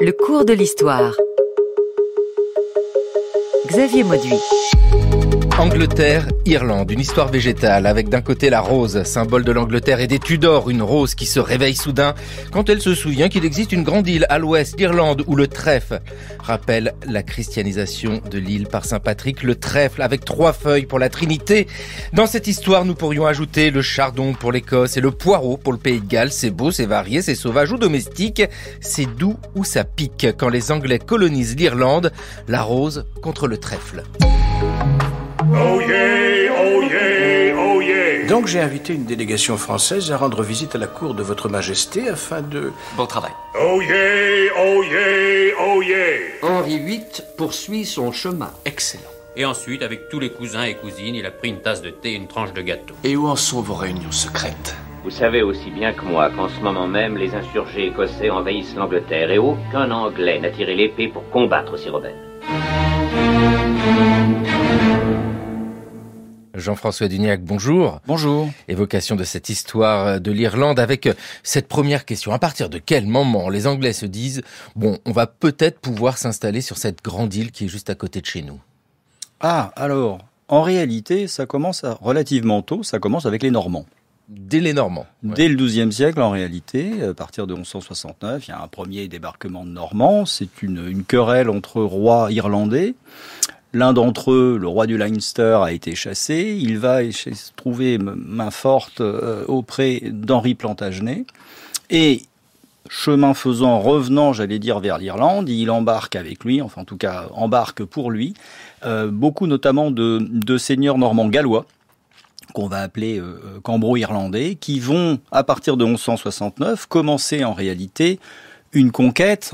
Le cours de l'histoire. Xavier Mauduit. Angleterre, Irlande, une histoire végétale avec d'un côté la rose, symbole de l'Angleterre et des Tudors, une rose qui se réveille soudain quand elle se souvient qu'il existe une grande île à l'ouest, l'Irlande, où le trèfle rappelle la christianisation de l'île par Saint Patrick, le trèfle avec 3 feuilles pour la Trinité. Dans cette histoire, nous pourrions ajouter le chardon pour l'Écosse et le poireau pour le Pays de Galles. C'est beau, c'est varié, c'est sauvage ou domestique, c'est doux ou ça pique. Quand les Anglais colonisent l'Irlande, la rose contre le trèfle. Oh yeah, oh yeah, oh yeah. Donc j'ai invité une délégation française à rendre visite à la cour de votre majesté afin de... Bon travail. Oh yeah, oh yeah, oh yeah. Henri VIII poursuit son chemin. Excellent. Et ensuite, avec tous les cousins et cousines, il a pris une tasse de thé et une tranche de gâteau. Et où en sont vos réunions secrètes? Vous savez aussi bien que moi qu'en ce moment même, les insurgés écossais envahissent l'Angleterre et aucun Anglais n'a tiré l'épée pour combattre ces rebelles. Jean-François Duniac, bonjour. Bonjour. Évocation de cette histoire de l'Irlande avec cette première question. À partir de quel moment les Anglais se disent « Bon, on va peut-être pouvoir s'installer sur cette grande île qui est juste à côté de chez nous ». Ah, alors, en réalité, ça commence relativement tôt, ça commence avec les Normands. Dès les Normands. Ouais. Dès le XIIe siècle, en réalité, à partir de 1169, il y a un premier débarquement de Normands. C'est une querelle entre rois irlandais. L'un d'entre eux, le roi du Leinster, a été chassé. Il va se trouver main forte auprès d'Henri Plantagenet. Et chemin faisant, revenant, j'allais dire, vers l'Irlande, il embarque avec lui, enfin en tout cas embarque pour lui, beaucoup notamment de seigneurs normands gallois, qu'on va appeler cambro-irlandais, qui vont, à partir de 1169, commencer en réalité une conquête.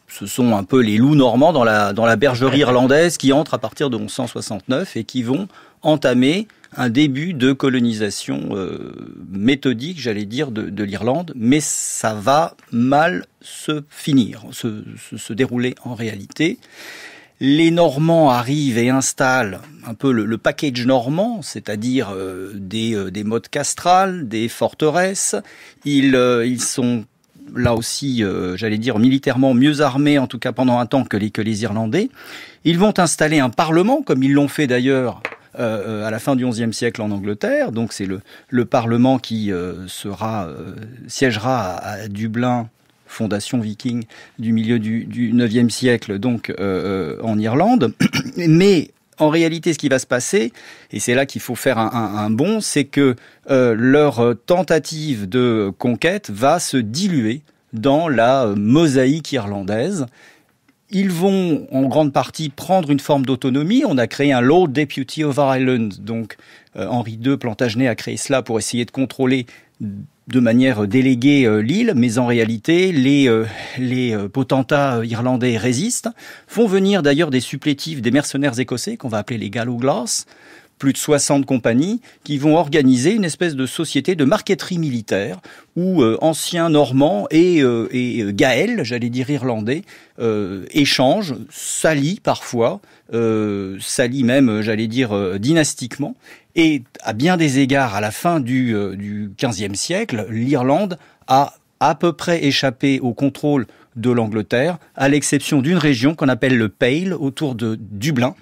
Ce sont un peu les loups normands dans la bergerie irlandaise qui entrent à partir de 1169 et qui vont entamer un début de colonisation méthodique, j'allais dire, de l'Irlande, mais ça va mal se finir, se dérouler en réalité. Les Normands arrivent et installent un peu le package normand, c'est-à-dire des mottes castrales, des forteresses. Ils sont là aussi, j'allais dire, militairement mieux armés, en tout cas pendant un temps, que les Irlandais. Ils vont installer un parlement, comme ils l'ont fait d'ailleurs à la fin du XIe siècle en Angleterre. Donc c'est le parlement qui siégera à Dublin, fondation viking du milieu du IXe siècle, donc en Irlande. Mais en réalité, ce qui va se passer, et c'est là qu'il faut faire un bond, c'est que leur tentative de conquête va se diluer dans la mosaïque irlandaise. Ils vont en grande partie prendre une forme d'autonomie. On a créé un Lord Deputy of Ireland, donc Henri II Plantagenet a créé cela pour essayer de contrôler de manière déléguée l'île, mais en réalité, les potentats irlandais résistent, font venir d'ailleurs des supplétifs, des mercenaires écossais, qu'on va appeler les Gallowglass, plus de 60 compagnies, qui vont organiser une espèce de société de marqueterie militaire, où anciens Normands et Gaëls, j'allais dire irlandais, échangent, s'allient parfois, s'allient même, j'allais dire, dynastiquement. Et à bien des égards, à la fin du XVe siècle, l'Irlande a à peu près échappé au contrôle de l'Angleterre, à l'exception d'une région qu'on appelle le Pale, autour de Dublin,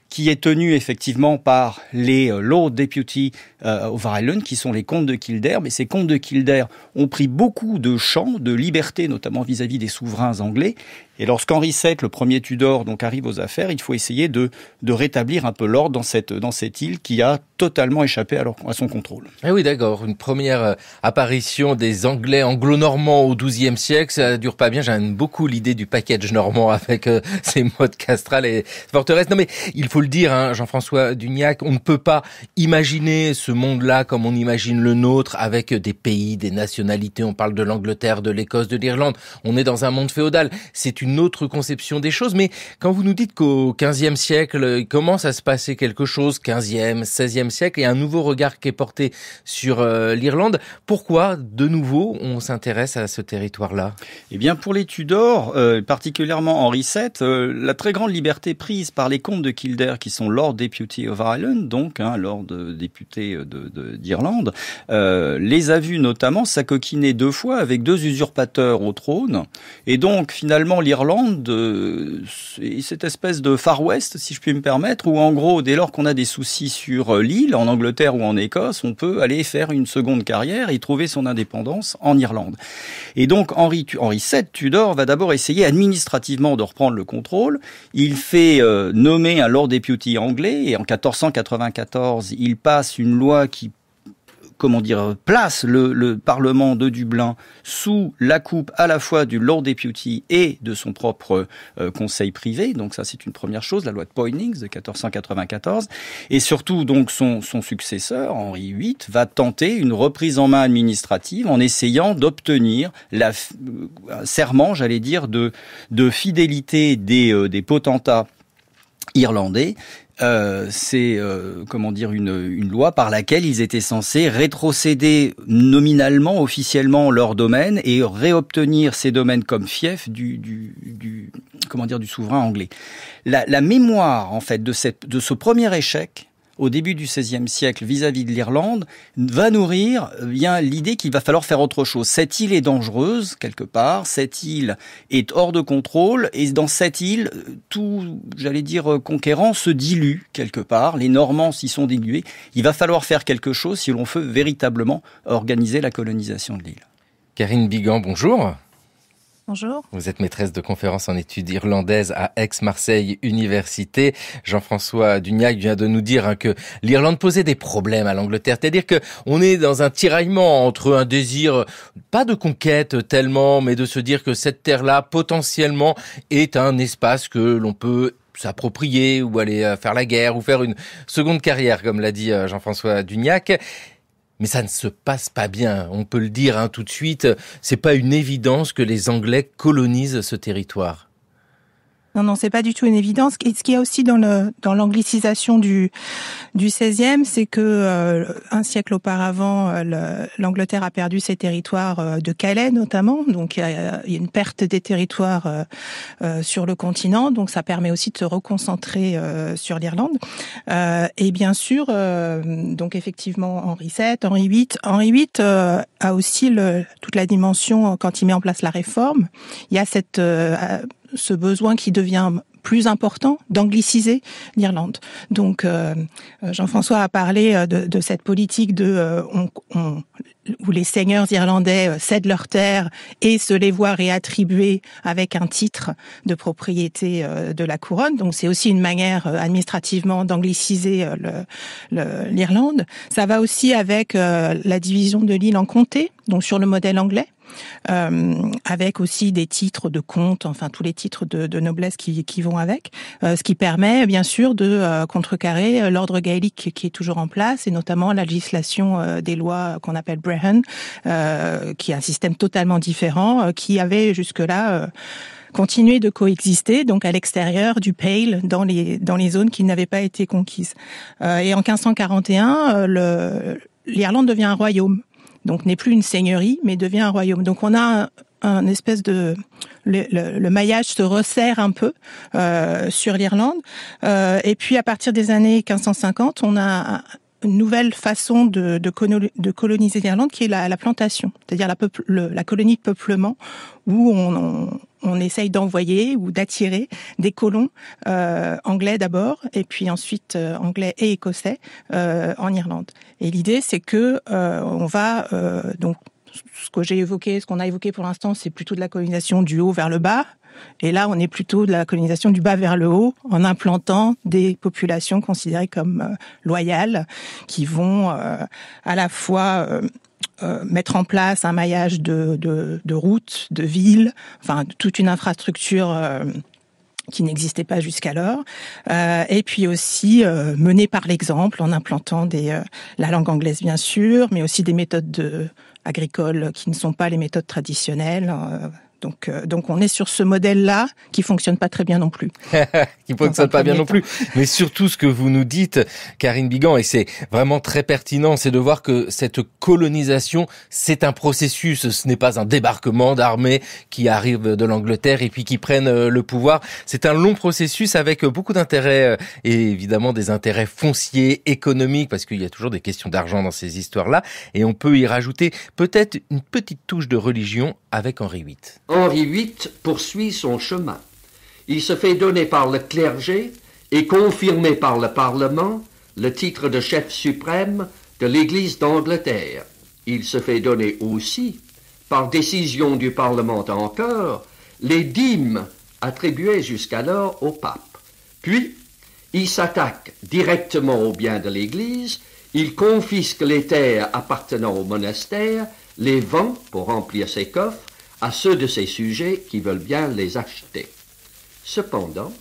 qui est tenue effectivement par les Lord Deputy of Ireland, qui sont les comtes de Kildare. Mais ces comtes de Kildare ont pris beaucoup de champs, de liberté, notamment vis-à-vis des souverains anglais. Et lorsqu'Henri VII, le premier Tudor, donc arrive aux affaires, il faut essayer de rétablir un peu l'ordre dans cette île qui a totalement échappé à son contrôle. Ah oui, d'accord. Une première apparition des Anglais anglo-normands au XIIe siècle, ça dure pas bien. J'aime beaucoup l'idée du package normand avec ces mottes castrales et forteresses. Non mais il faut le dire, hein, Jean-François Duniac, on ne peut pas imaginer ce monde-là comme on imagine le nôtre, avec des pays, des nationalités. On parle de l'Angleterre, de l'Écosse, de l'Irlande. On est dans un monde féodal. C'est une autre conception des choses. Mais quand vous nous dites qu'au XVe siècle, il commence à se passer quelque chose, XVe, XVIe siècle, et un nouveau regard qui est porté sur l'Irlande, pourquoi, de nouveau, on s'intéresse à ce territoire-là? Eh bien, pour les Tudors, particulièrement Henri VII, la très grande liberté prise par les comtes de Kildare d'Angleterre, qui sont Lord Deputy of Ireland, donc Lord député d'Irlande, les a vus notamment s'acoquiner 2 fois avec 2 usurpateurs au trône. Et donc, finalement, l'Irlande, c'est cette espèce de Far West, si je puis me permettre, où en gros, dès lors qu'on a des soucis sur l'île, en Angleterre ou en Écosse, on peut aller faire une seconde carrière et trouver son indépendance en Irlande. Et donc, Henri VII Tudor va d'abord essayer administrativement de reprendre le contrôle. Il fait nommer un Lord Deputy anglais, et en 1494, il passe une loi qui place le Parlement de Dublin sous la coupe à la fois du Lord Deputy et de son propre conseil privé. Donc ça, c'est une première chose, la loi de Poynings de 1494. Et surtout, donc, son successeur, Henri VIII, va tenter une reprise en main administrative en essayant d'obtenir un serment, j'allais dire, de fidélité des potentats irlandais. C'est une loi par laquelle ils étaient censés rétrocéder nominalement, officiellement leur domaine et réobtenir ces domaines comme fief du souverain anglais. La mémoire en fait de ce premier échec au début du XVIe siècle vis-à-vis de l'Irlande, va nourrir bien l'idée qu'il va falloir faire autre chose. Cette île est dangereuse, quelque part, cette île est hors de contrôle, et dans cette île, tout, conquérant se dilue, quelque part. Les Normands s'y sont dilués. Il va falloir faire quelque chose si l'on veut véritablement organiser la colonisation de l'île. Karine Bigan, bonjour. Bonjour. Vous êtes maîtresse de conférences en études irlandaises à Aix-Marseille Université. Jean-François Dugnac vient de nous dire que l'Irlande posait des problèmes à l'Angleterre. C'est-à-dire que on est dans un tiraillement entre un désir, pas de conquête tellement, mais de se dire que cette terre-là, potentiellement, est un espace que l'on peut s'approprier ou aller faire la guerre ou faire une seconde carrière, comme l'a dit Jean-François Dugnac. Mais ça ne se passe pas bien, on peut le dire tout de suite. C'est pas une évidence que les Anglais colonisent ce territoire. Non, c'est pas du tout une évidence. Et ce qu'il y a aussi dans l'anglicisation du XVIe, c'est que un siècle auparavant, l'Angleterre a perdu ses territoires de Calais notamment. Donc il y a une perte des territoires sur le continent. Donc ça permet aussi de se reconcentrer sur l'Irlande. Et bien sûr, donc effectivement Henri VII, Henri VIII a aussi toute la dimension quand il met en place la réforme. Il y a ce besoin qui devient plus important d'angliciser l'Irlande. Donc, Jean-François a parlé de cette politique où les seigneurs irlandais cèdent leurs terres et se les voient réattribuer avec un titre de propriété de la couronne. Donc, c'est aussi une manière administrativement d'angliciser l'Irlande. Ça va aussi avec la division de l'île en comtés, donc sur le modèle anglais. Avec aussi des titres de comte, enfin tous les titres de noblesse qui vont avec, ce qui permet bien sûr de contrecarrer l'ordre gaélique qui est toujours en place, et notamment la législation des lois qu'on appelle Brehon, qui est un système totalement différent, qui avait jusque-là continué de coexister, donc à l'extérieur du Pale, dans les zones qui n'avaient pas été conquises. Et en 1541, l'Irlande devient un royaume. Donc n'est plus une seigneurie, mais devient un royaume. Donc on a un espèce de le maillage se resserre un peu sur l'Irlande. Et puis à partir des années 1550, on a une nouvelle façon de coloniser l'Irlande, qui est la plantation, c'est-à-dire la colonie de peuplement, où on essaye d'envoyer ou d'attirer des colons anglais d'abord, et puis ensuite anglais et écossais en Irlande. Et l'idée, c'est que on va donc ce qu'on a évoqué pour l'instant, c'est plutôt de la colonisation du haut vers le bas. Et là, on est plutôt de la colonisation du bas vers le haut, en implantant des populations considérées comme loyales, qui vont à la fois mettre en place un maillage de routes, de villes, enfin toute une infrastructure qui n'existait pas jusqu'alors, et puis aussi mener par l'exemple en implantant la langue anglaise bien sûr, mais aussi des méthodes agricoles qui ne sont pas les méthodes traditionnelles, Donc on est sur ce modèle-là qui fonctionne pas très bien non plus. Qui fonctionne pas bien non plus. Mais surtout, ce que vous nous dites, Karine Bigan, et c'est vraiment très pertinent, c'est de voir que cette colonisation, c'est un processus. Ce n'est pas un débarquement d'armées qui arrivent de l'Angleterre et puis qui prennent le pouvoir. C'est un long processus avec beaucoup d'intérêts et évidemment des intérêts fonciers, économiques, parce qu'il y a toujours des questions d'argent dans ces histoires-là. Et on peut y rajouter peut-être une petite touche de religion avec Henri VIII. Henri VIII poursuit son chemin. Il se fait donner par le clergé et confirmer par le Parlement le titre de chef suprême de l'Église d'Angleterre. Il se fait donner aussi, par décision du Parlement encore, les dîmes attribuées jusqu'alors au pape. Puis, il s'attaque directement aux biens de l'Église, il confisque les terres appartenant au monastère, les vend pour remplir ses coffres à ceux de ses sujets qui veulent bien les acheter. Cependant,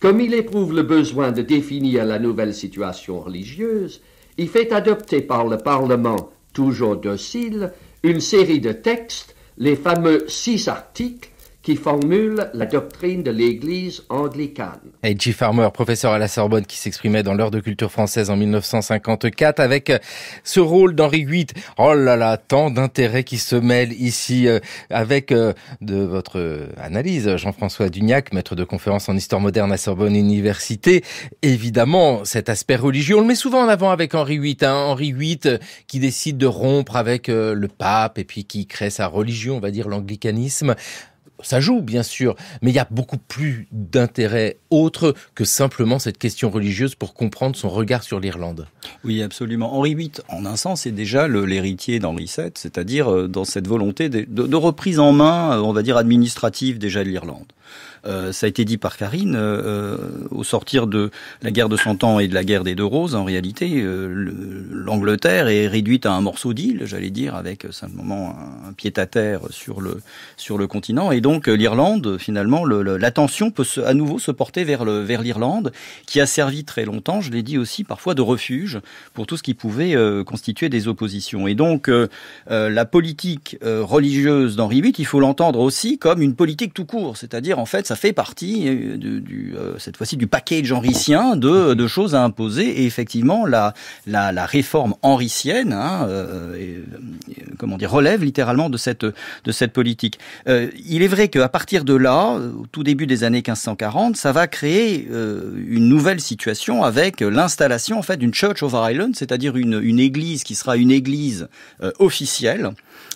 comme il éprouve le besoin de définir la nouvelle situation religieuse, il fait adopter par le Parlement, toujours docile, une série de textes, les fameux 6 articles, qui formule la doctrine de l'Église anglicane. H.G. Farmer, professeur à la Sorbonne, qui s'exprimait dans l'heure de culture française en 1954 avec ce rôle d'Henri VIII. Oh là là, tant d'intérêts qui se mêlent ici avec de votre analyse, Jean-François Dugnac, maître de conférence en histoire moderne à Sorbonne Université. Évidemment, cet aspect religieux, on le met souvent en avant avec Henri VIII. Henri VIII qui décide de rompre avec le pape et puis qui crée sa religion, on va dire l'anglicanisme. Ça joue, bien sûr, mais il y a beaucoup plus d'intérêt autre que simplement cette question religieuse pour comprendre son regard sur l'Irlande. Oui, absolument. Henri VIII, en un sens, est déjà l'héritier d'Henri VII, c'est-à-dire dans cette volonté de reprise en main, on va dire, administrative déjà de l'Irlande. Ça a été dit par Karine, au sortir de la guerre de 100 ans et de la guerre des 2 Roses, en réalité, l'Angleterre est réduite à un morceau d'île, j'allais dire, avec simplement un pied-à-terre sur le continent. Et donc l'Irlande, finalement, l'attention peut à nouveau se porter vers l'Irlande, qui a servi très longtemps, je l'ai dit aussi, parfois de refuge pour tout ce qui pouvait constituer des oppositions. Et donc la politique religieuse d'Henri VIII, il faut l'entendre aussi comme une politique tout court, c'est-à-dire en fait ça fait partie cette fois-ci du package henricien de choses à imposer, et effectivement la réforme henricienne relève littéralement de cette politique. Il est vrai qu'à partir de là, au tout début des années 1540, ça va créer une nouvelle situation avec l'installation en fait d'une Church of Ireland, c'est-à-dire une église qui sera une église officielle,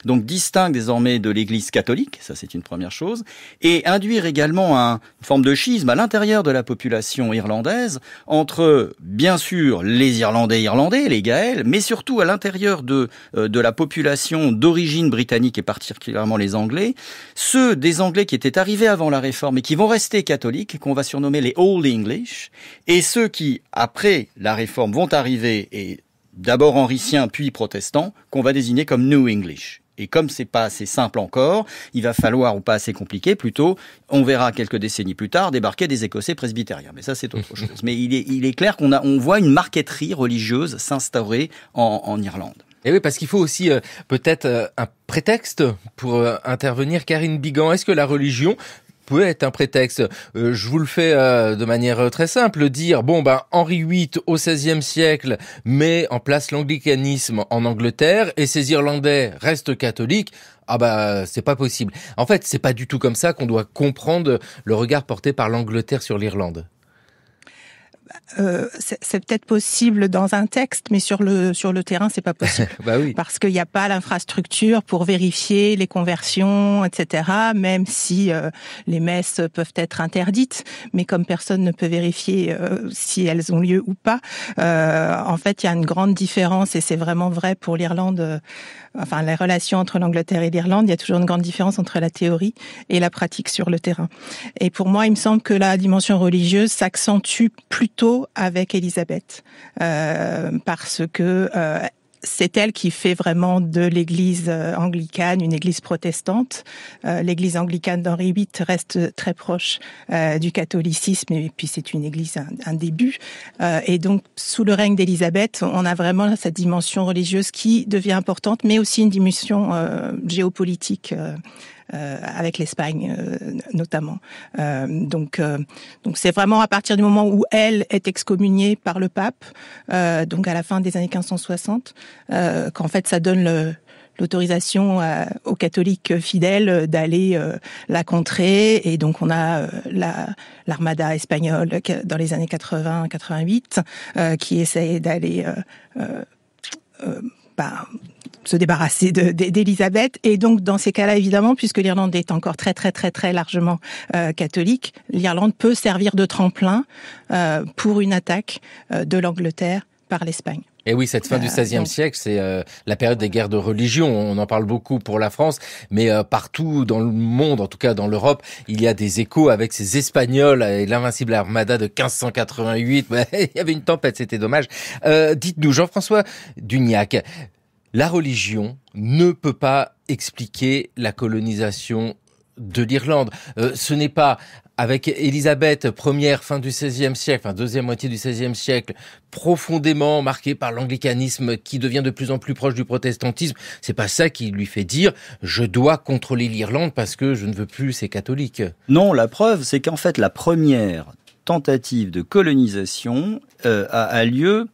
donc distincte désormais de l'église catholique, ça c'est une première chose, et induire également une forme de schisme à l'intérieur de la population irlandaise entre, bien sûr, les Irlandais, les Gaëls, mais surtout à l'intérieur de la population d'origine britannique et particulièrement les Anglais, ceux des Anglais qui étaient arrivés avant la Réforme et qui vont rester catholiques, qu'on va surnommer les Old English, et ceux qui, après la Réforme, vont arriver et d'abord henriciens puis protestants, qu'on va désigner comme New English. Et comme c'est pas assez simple encore, il va falloir, ou pas assez compliqué plutôt, on verra quelques décennies plus tard débarquer des Écossais presbytériens. Mais ça, c'est autre chose. Mais il est clair on voit une marqueterie religieuse s'instaurer en Irlande. Et oui, parce qu'il faut aussi peut-être un prétexte pour intervenir. Karine Bigan, est-ce que la religion peut être un prétexte? Je vous le fais de manière très simple, dire Henri VIII au XVIe siècle met en place l'anglicanisme en Angleterre et ces Irlandais restent catholiques. C'est pas possible. En fait, c'est pas du tout comme ça qu'on doit comprendre le regard porté par l'Angleterre sur l'Irlande. C'est peut-être possible dans un texte, mais sur le terrain, c'est pas possible. Oui. Parce qu'il n'y a pas l'infrastructure pour vérifier les conversions, etc. Même si les messes peuvent être interdites, mais comme personne ne peut vérifier si elles ont lieu ou pas, en fait, il y a une grande différence, et c'est vraiment vrai pour l'Irlande. Les relations entre l'Angleterre et l'Irlande, il y a toujours une grande différence entre la théorie et la pratique sur le terrain. Et pour moi, il me semble que la dimension religieuse s'accentue plutôt avec Élisabeth, parce que c'est elle qui fait vraiment de l'église anglicane une église protestante. L'église anglicane d'Henri VIII reste très proche du catholicisme, et puis c'est une église, un début. Et donc, sous le règne d'Élisabeth, on a vraiment cette dimension religieuse qui devient importante, mais aussi une dimension géopolitique avec l'Espagne notamment. Donc c'est vraiment à partir du moment où elle est excommuniée par le pape, donc à la fin des années 1560, qu'en fait ça donne l'autorisation aux catholiques fidèles d'aller la contrer, et donc on a l'armada espagnole dans les années 80-88 qui essaye d'aller se débarrasser d'Élisabeth. Et donc dans ces cas-là, évidemment, puisque l'Irlande est encore très très très très largement catholique, l'Irlande peut servir de tremplin pour une attaque de l'Angleterre par l'Espagne. Et oui, cette fin du XVIe siècle, c'est la période des guerres de religion. On en parle beaucoup pour la France, mais partout dans le monde, en tout cas dans l'Europe, il y a des échos avec ces Espagnols et l'invincible armada de 1588. Il y avait une tempête, c'était dommage. Dites-nous, Jean-François Dugnac, la religion ne peut pas expliquer la colonisation de l'Irlande. Ce n'est pas avec Élisabeth Ier, fin du XVIe siècle, deuxième moitié du XVIe siècle, profondément marquée par l'anglicanisme qui devient de plus en plus proche du protestantisme. C'est pas ça qui lui fait dire « je dois contrôler l'Irlande parce que je ne veux plus ces catholiques ». Non, la preuve, c'est qu'en fait, la première tentative de colonisation a lieu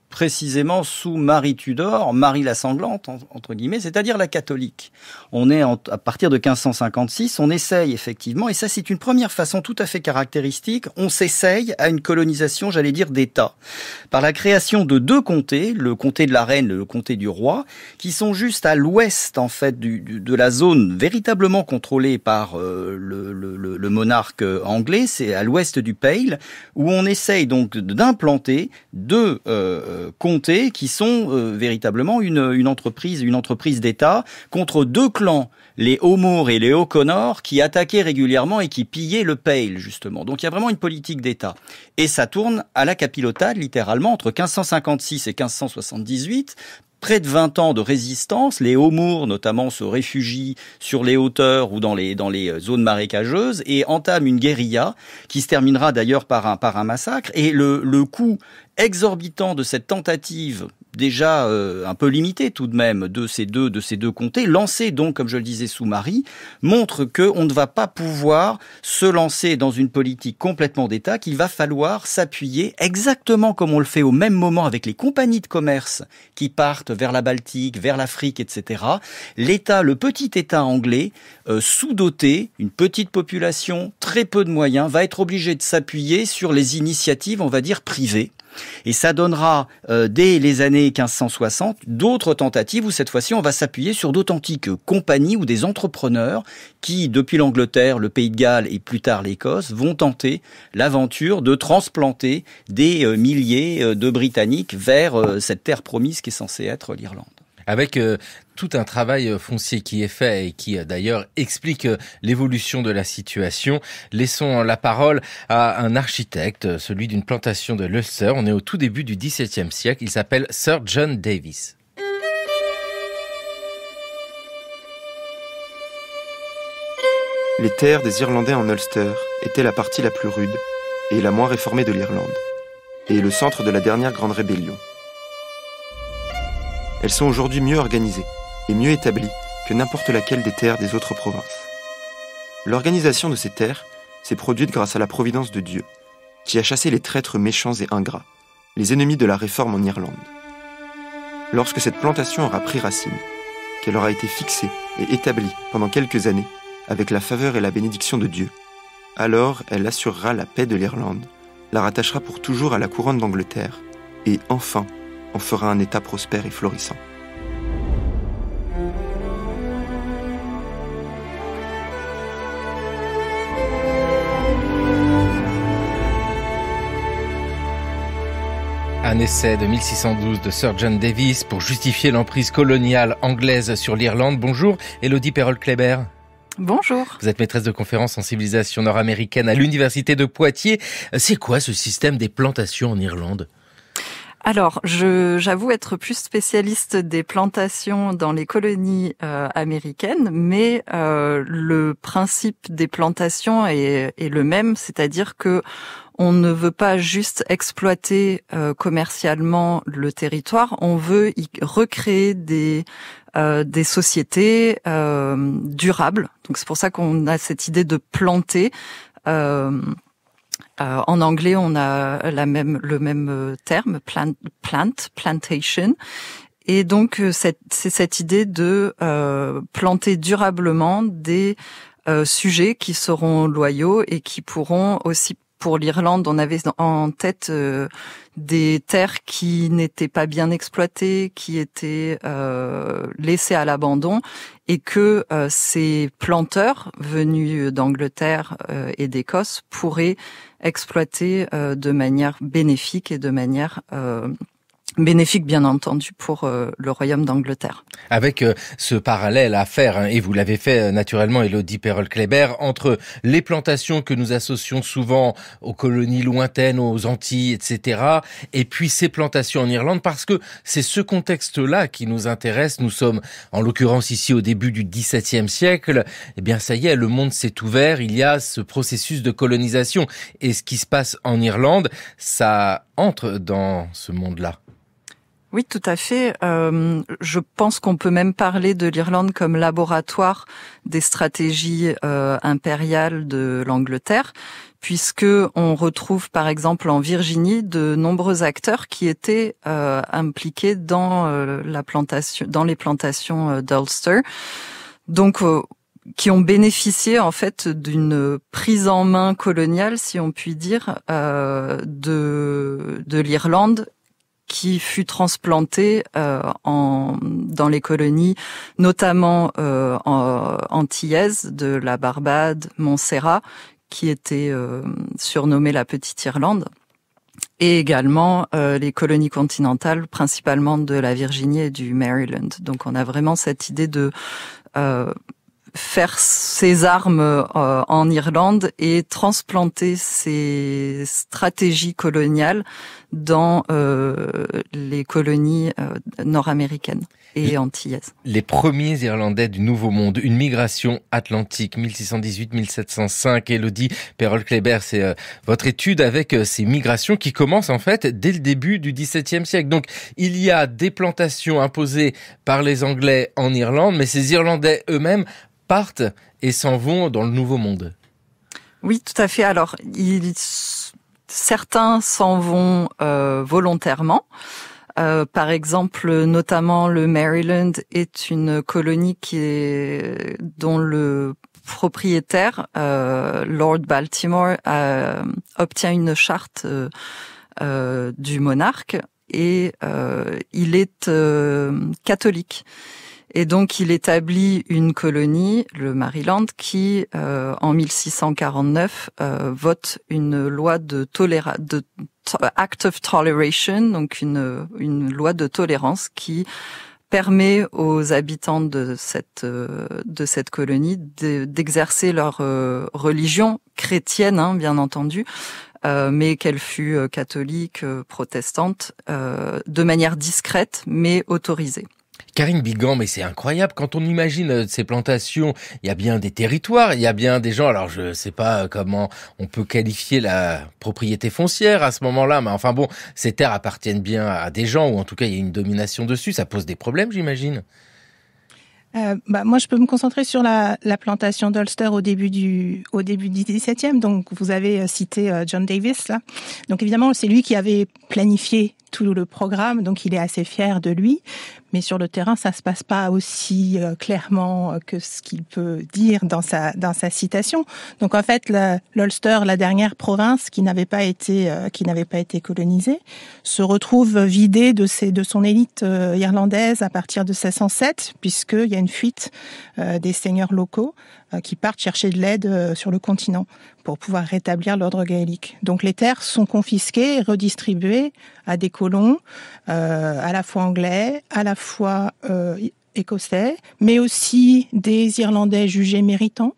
précisément sous Marie Tudor, Marie la sanglante, entre guillemets, c'est-à-dire la catholique. On est à partir de 1556, on essaye effectivement, et ça c'est une première façon tout à fait caractéristique, on s'essaye à une colonisation, j'allais dire, d'État, par la création de deux comtés, le comté de la Reine et le comté du Roi, qui sont juste à l'ouest en fait de la zone véritablement contrôlée par le monarque anglais, c'est à l'ouest du Pale, où on essaye donc d'implanter deux comtés qui sont véritablement une entreprise d'État contre deux clans, les O'Moore et les O'Connor, qui attaquaient régulièrement et qui pillaient le Pale, justement. Donc il y a vraiment une politique d'État. Et ça tourne à la capilotade, littéralement, entre 1556 et 1578, près de 20 ans de résistance. Les O'Moore, notamment, se réfugient sur les hauteurs ou dans les zones marécageuses et entament une guérilla qui se terminera d'ailleurs par un massacre. Et le coût exorbitant de cette tentative, déjà un peu limitée tout de même, de ces deux comtés, lancée donc, comme je le disais, sous Marie, montre qu'on ne va pas pouvoir se lancer dans une politique complètement d'État, qu'il va falloir s'appuyer exactement comme on le fait au même moment avec les compagnies de commerce qui partent vers la Baltique, vers l'Afrique, etc. L'État, le petit État anglais, sous-doté, une petite population, très peu de moyens, va être obligé de s'appuyer sur les initiatives, on va dire, privées. Et ça donnera, dès les années 1560, d'autres tentatives où cette fois-ci on va s'appuyer sur d'authentiques compagnies ou des entrepreneurs qui, depuis l'Angleterre, le Pays de Galles et plus tard l'Écosse, vont tenter l'aventure de transplanter des milliers de Britanniques vers cette terre promise qui est censée être l'Irlande. Avec tout un travail foncier qui est fait et qui d'ailleurs explique l'évolution de la situation. Laissons la parole à un architecte, celui d'une plantation de l'Ulster. On est au tout début du XVIIe siècle. Il s'appelle Sir John Davis. Les terres des Irlandais en Ulster étaient la partie la plus rude et la moins réformée de l'Irlande, et le centre de la dernière grande rébellion. Elles sont aujourd'hui mieux organisées et mieux établies que n'importe laquelle des terres des autres provinces. L'organisation de ces terres s'est produite grâce à la providence de Dieu, qui a chassé les traîtres méchants et ingrats, les ennemis de la réforme en Irlande. Lorsque cette plantation aura pris racine, qu'elle aura été fixée et établie pendant quelques années, avec la faveur et la bénédiction de Dieu, alors elle assurera la paix de l'Irlande, la rattachera pour toujours à la couronne d'Angleterre, et enfin en fera un État prospère et florissant. Un essai de 1612 de Sir John Davis pour justifier l'emprise coloniale anglaise sur l'Irlande. Bonjour, Élodie Perrol-Kléber. Bonjour. Vous êtes maîtresse de conférences en civilisation nord-américaine à l'université de Poitiers. C'est quoi ce système des plantations en Irlande ? Alors, j'avoue être plus spécialiste des plantations dans les colonies américaines, mais le principe des plantations est le même, c'est-à-dire que on ne veut pas juste exploiter commercialement le territoire, on veut y recréer des des sociétés durables. Donc c'est pour ça qu'on a cette idée de planter. En anglais, on a le même terme, plantation. Et donc c'est cette idée de planter durablement des sujets qui seront loyaux et qui pourront aussi, pour l'Irlande, on avait en tête des terres qui n'étaient pas bien exploitées, qui étaient laissées à l'abandon, et que ces planteurs venus d'Angleterre et d'Écosse pourraient exploiter de manière bénéfique et de manière bénéfique, bien entendu, pour le Royaume d'Angleterre. Avec ce parallèle à faire, et vous l'avez fait naturellement, Élodie Perrol-Kléber, entre les plantations que nous associons souvent aux colonies lointaines, aux Antilles, etc., et puis ces plantations en Irlande, parce que c'est ce contexte-là qui nous intéresse. Nous sommes, en l'occurrence ici, au début du XVIIe siècle. Eh bien, ça y est, le monde s'est ouvert. Il y a ce processus de colonisation. Et ce qui se passe en Irlande, ça entre dans ce monde-là. Oui, tout à fait. Je pense qu'on peut même parler de l'Irlande comme laboratoire des stratégies impériales de l'Angleterre, puisque on retrouve par exemple en Virginie de nombreux acteurs qui étaient impliqués dans les plantations d'Ulster. Donc qui ont bénéficié en fait d'une prise en main coloniale, si on peut dire, de l'Irlande, qui fut transplantée dans les colonies, notamment antillaises de la Barbade, Montserrat, qui était surnommée la Petite Irlande, et également les colonies continentales, principalement de la Virginie et du Maryland. Donc on a vraiment cette idée de faire ses armes en Irlande et transplanter ces stratégies coloniales dans les colonies nord-américaines et antillaises. Les premiers Irlandais du Nouveau Monde, une migration atlantique, 1618-1705. Élodie Perrol-Kléber, c'est votre étude avec ces migrations qui commencent en fait dès le début du XVIIe siècle. Donc il y a des plantations imposées par les Anglais en Irlande, mais ces Irlandais eux-mêmes partent et s'en vont dans le Nouveau Monde. Oui, tout à fait. Alors, certains s'en vont volontairement. Par exemple, notamment le Maryland est une colonie dont le propriétaire, Lord Baltimore, obtient une charte du monarque et il est catholique. Et donc, il établit une colonie, le Maryland, qui, en 1649, vote une loi Act of Toleration, donc une loi de tolérance qui permet aux habitants de cette colonie d'exercer leur religion chrétienne, bien entendu, mais qu'elle fût catholique, protestante, de manière discrète, mais autorisée. Karine Bigan, mais c'est incroyable, quand on imagine ces plantations, il y a bien des territoires, il y a bien des gens, alors je sais pas comment on peut qualifier la propriété foncière à ce moment-là, mais enfin bon, ces terres appartiennent bien à des gens, ou en tout cas il y a une domination dessus, ça pose des problèmes, j'imagine. Moi, je peux me concentrer sur la plantation d'Ulster au début du XVIIe. Donc, vous avez cité John Davis, là. Donc, évidemment, c'est lui qui avait planifié tout le programme, donc il est assez fier de lui. Mais sur le terrain, ça se passe pas aussi clairement que ce qu'il peut dire dans sa citation. Donc, en fait, l'Ulster, la dernière province qui n'avait pas été colonisée, se retrouve vidée de son élite irlandaise à partir de 1607, puisqu'il y a une fuite des seigneurs locaux qui partent chercher de l'aide sur le continent pour pouvoir rétablir l'ordre gaélique. Donc les terres sont confisquées et redistribuées à des colons, à la fois anglais, à la fois écossais, mais aussi des Irlandais jugés méritants,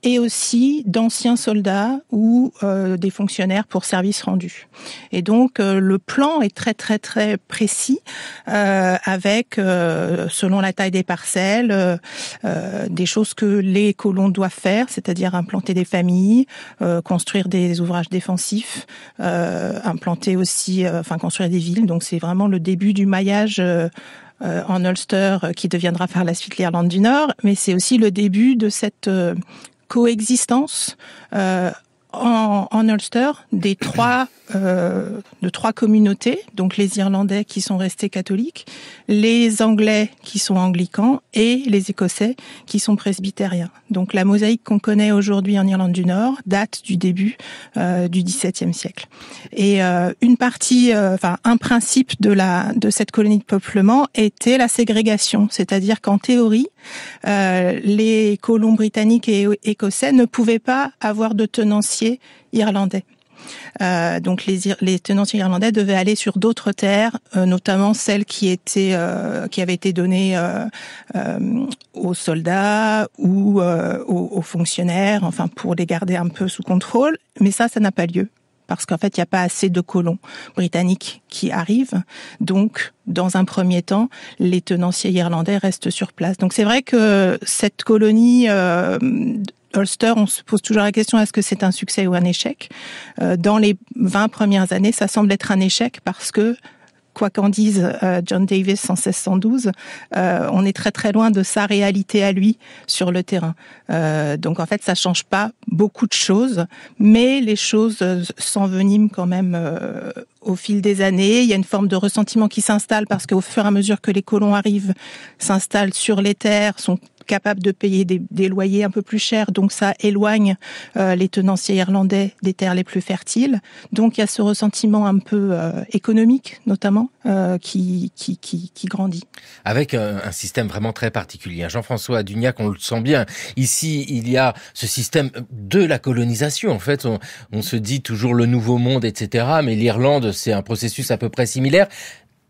et aussi d'anciens soldats ou des fonctionnaires pour services rendus. Et donc le plan est très très très précis avec selon la taille des parcelles des choses que les colons doivent faire, c'est-à-dire implanter des familles, construire des ouvrages défensifs, implanter aussi construire des villes. Donc c'est vraiment le début du maillage en Ulster qui deviendra par la suite l'Irlande du Nord, mais c'est aussi le début de cette coexistence en Ulster de trois communautés, donc les Irlandais qui sont restés catholiques, les Anglais qui sont anglicans et les Écossais qui sont presbytériens. Donc la mosaïque qu'on connaît aujourd'hui en Irlande du Nord date du début du XVIIe siècle. Et une partie, un principe de cette colonie de peuplement était la ségrégation, c'est-à-dire qu'en théorie, les colons britanniques et écossais ne pouvaient pas avoir de tenanciers irlandais. Donc les tenanciers irlandais devaient aller sur d'autres terres, notamment celles qui avaient été données aux soldats ou aux fonctionnaires, enfin pour les garder un peu sous contrôle. Mais ça n'a pas lieu. Parce qu'en fait, il n'y a pas assez de colons britanniques qui arrivent. Donc, dans un premier temps, les tenanciers irlandais restent sur place. Donc, c'est vrai que cette colonie Ulster, on se pose toujours la question, est-ce que c'est un succès ou un échec ? Dans les 20 premières années, ça semble être un échec parce que, quoi qu'en dise John Davis en 1612, on est très très loin de sa réalité à lui sur le terrain. Donc en fait, ça change pas beaucoup de choses, mais les choses s'enveniment quand même au fil des années. Il y a une forme de ressentiment qui s'installe parce qu'au fur et à mesure que les colons arrivent, s'installent sur les terres, sont capables de payer des loyers un peu plus chers, donc ça éloigne les tenanciers irlandais des terres les plus fertiles. Donc il y a ce ressentiment un peu économique, notamment, qui grandit. Avec un système vraiment très particulier. Jean-François Dugnac, on le sent bien. Ici, il y a ce système de la colonisation. En fait, on se dit toujours le nouveau monde, etc. Mais l'Irlande, c'est un processus à peu près similaire,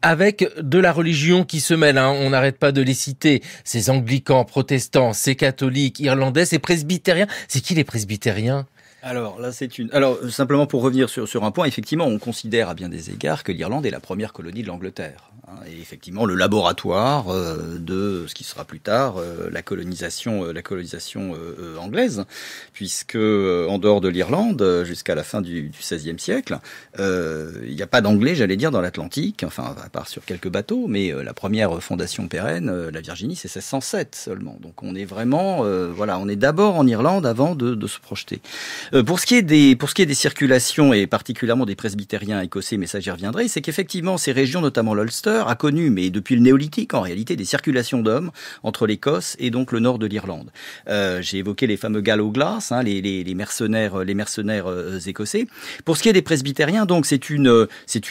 avec de la religion qui se mêle, hein. On n'arrête pas de les citer. Ces anglicans, protestants, ces catholiques, irlandais, ces presbytériens. C'est qui les presbytériens ? Alors là, Alors simplement pour revenir sur un point, effectivement, on considère à bien des égards que l'Irlande est la première colonie de l'Angleterre, hein, et effectivement le laboratoire de ce qui sera plus tard la colonisation anglaise, puisque en dehors de l'Irlande, jusqu'à la fin du XVIe siècle, il n'y a pas d'anglais, j'allais dire, dans l'Atlantique, enfin à part sur quelques bateaux, mais la première fondation pérenne, la Virginie, c'est 1607 seulement. Donc on est vraiment, on est d'abord en Irlande avant de se projeter. Pour ce qui est des circulations et particulièrement des presbytériens écossais, mais ça j'y reviendrai, c'est qu'effectivement ces régions, notamment l'Ulster, a connu, mais depuis le néolithique en réalité, des circulations d'hommes entre l'Écosse et donc le nord de l'Irlande. J'ai évoqué les fameux Gallo-Glass, hein, les mercenaires écossais. Pour ce qui est des presbytériens, donc c'est une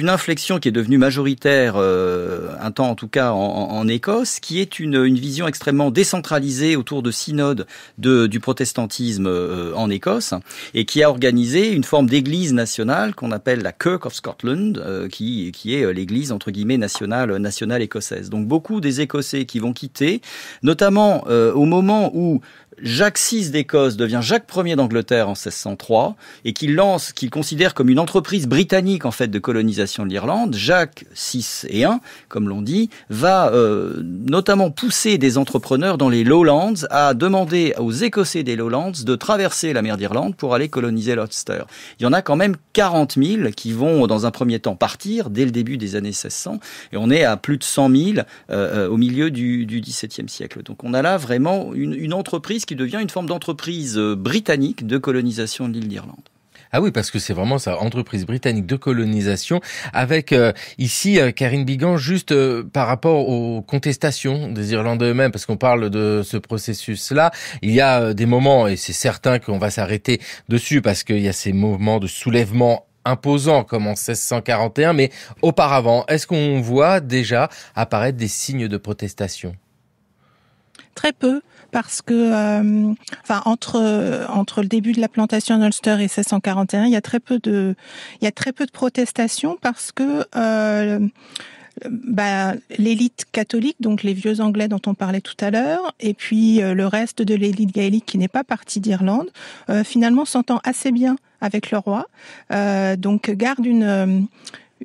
inflexion qui est devenue majoritaire un temps en tout cas en Écosse, qui est une vision extrêmement décentralisée autour de synodes du protestantisme en Écosse, et qui a organisé une forme d'église nationale qu'on appelle la Kirk of Scotland, qui est l'église entre guillemets nationale écossaise. Donc beaucoup des Écossais qui vont quitter, notamment au moment où Jacques VI d'Écosse devient Jacques Ier d'Angleterre en 1603 et qu'il considère comme une entreprise britannique en fait de colonisation de l'Irlande. Jacques VI et I, comme l'on dit, va notamment pousser des entrepreneurs dans les Lowlands à demander aux Écossais des Lowlands de traverser la mer d'Irlande pour aller coloniser l'Ulster. Il y en a quand même 40 000 qui vont dans un premier temps partir dès le début des années 1600 et on est à plus de 100 000 au milieu du XVIIe siècle. Donc on a là vraiment une entreprise qui devient une forme d'entreprise britannique de colonisation de l'île d'Irlande. Ah oui, parce que c'est vraiment ça, entreprise britannique de colonisation, avec ici, Karine Bigan, juste par rapport aux contestations des Irlandais eux-mêmes, parce qu'on parle de ce processus-là, il y a des moments, et c'est certain qu'on va s'arrêter dessus, parce qu'il y a ces moments de soulèvement imposants, comme en 1641, mais auparavant, est-ce qu'on voit déjà apparaître des signes de protestation ? Très peu, parce que entre le début de la plantation d'Ulster et 1641, il y a très peu de protestations parce que l'élite catholique, donc les vieux Anglais dont on parlait tout à l'heure, et puis le reste de l'élite gaélique qui n'est pas partie d'Irlande, finalement s'entend assez bien avec le roi, donc garde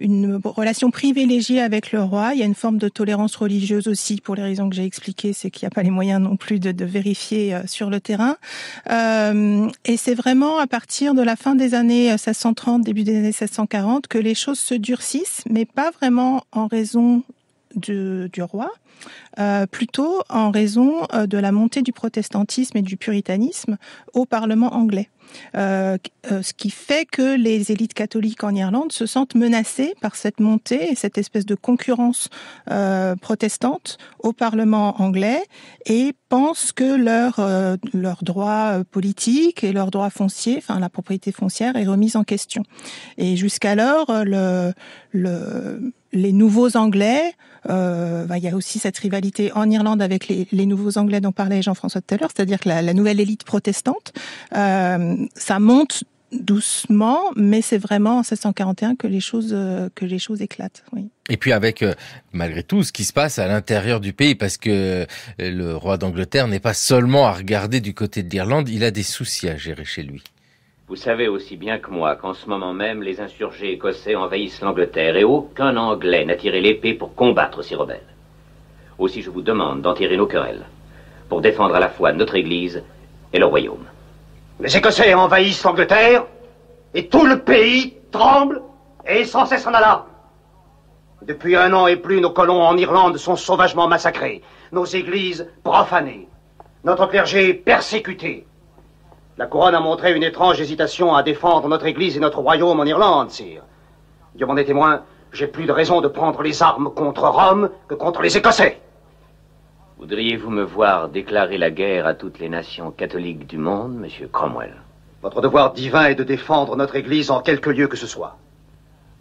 une relation privilégiée avec le roi. Il y a une forme de tolérance religieuse aussi, pour les raisons que j'ai expliquées, c'est qu'il n'y a pas les moyens non plus de vérifier sur le terrain. Et c'est vraiment à partir de la fin des années 1630, début des années 1640, que les choses se durcissent, mais pas vraiment en raison du roi, plutôt en raison de la montée du protestantisme et du puritanisme au Parlement anglais. Ce qui fait que les élites catholiques en Irlande se sentent menacées par cette montée et cette espèce de concurrence protestante au Parlement anglais et pensent que leur droit politique et leur droit foncier, enfin la propriété foncière, est remise en question. Et jusqu'alors, les nouveaux Anglais, il y a aussi cette rivalité en Irlande avec les nouveaux Anglais dont parlait Jean-François tout à l'heure, c'est-à-dire que la nouvelle élite protestante, ça monte doucement, mais c'est vraiment en 1641 que les choses éclatent. Oui. Et puis avec, malgré tout, ce qui se passe à l'intérieur du pays, parce que le roi d'Angleterre n'est pas seulement à regarder du côté de l'Irlande, il a des soucis à gérer chez lui. Vous savez aussi bien que moi qu'en ce moment même, les insurgés écossais envahissent l'Angleterre et aucun Anglais n'a tiré l'épée pour combattre ces rebelles. Aussi, je vous demande d'en tirer nos querelles, pour défendre à la fois notre Église et le royaume. Les Écossais envahissent l'Angleterre et tout le pays tremble et est sans cesse en alarme. Depuis 1 an et plus, nos colons en Irlande sont sauvagement massacrés, nos églises profanées, notre clergé persécuté. La couronne a montré une étrange hésitation à défendre notre église et notre royaume en Irlande, sire. Dieu m'en est témoin, j'ai plus de raison de prendre les armes contre Rome que contre les Écossais. Voudriez-vous me voir déclarer la guerre à toutes les nations catholiques du monde, monsieur Cromwell? Votre devoir divin est de défendre notre église en quelque lieu que ce soit.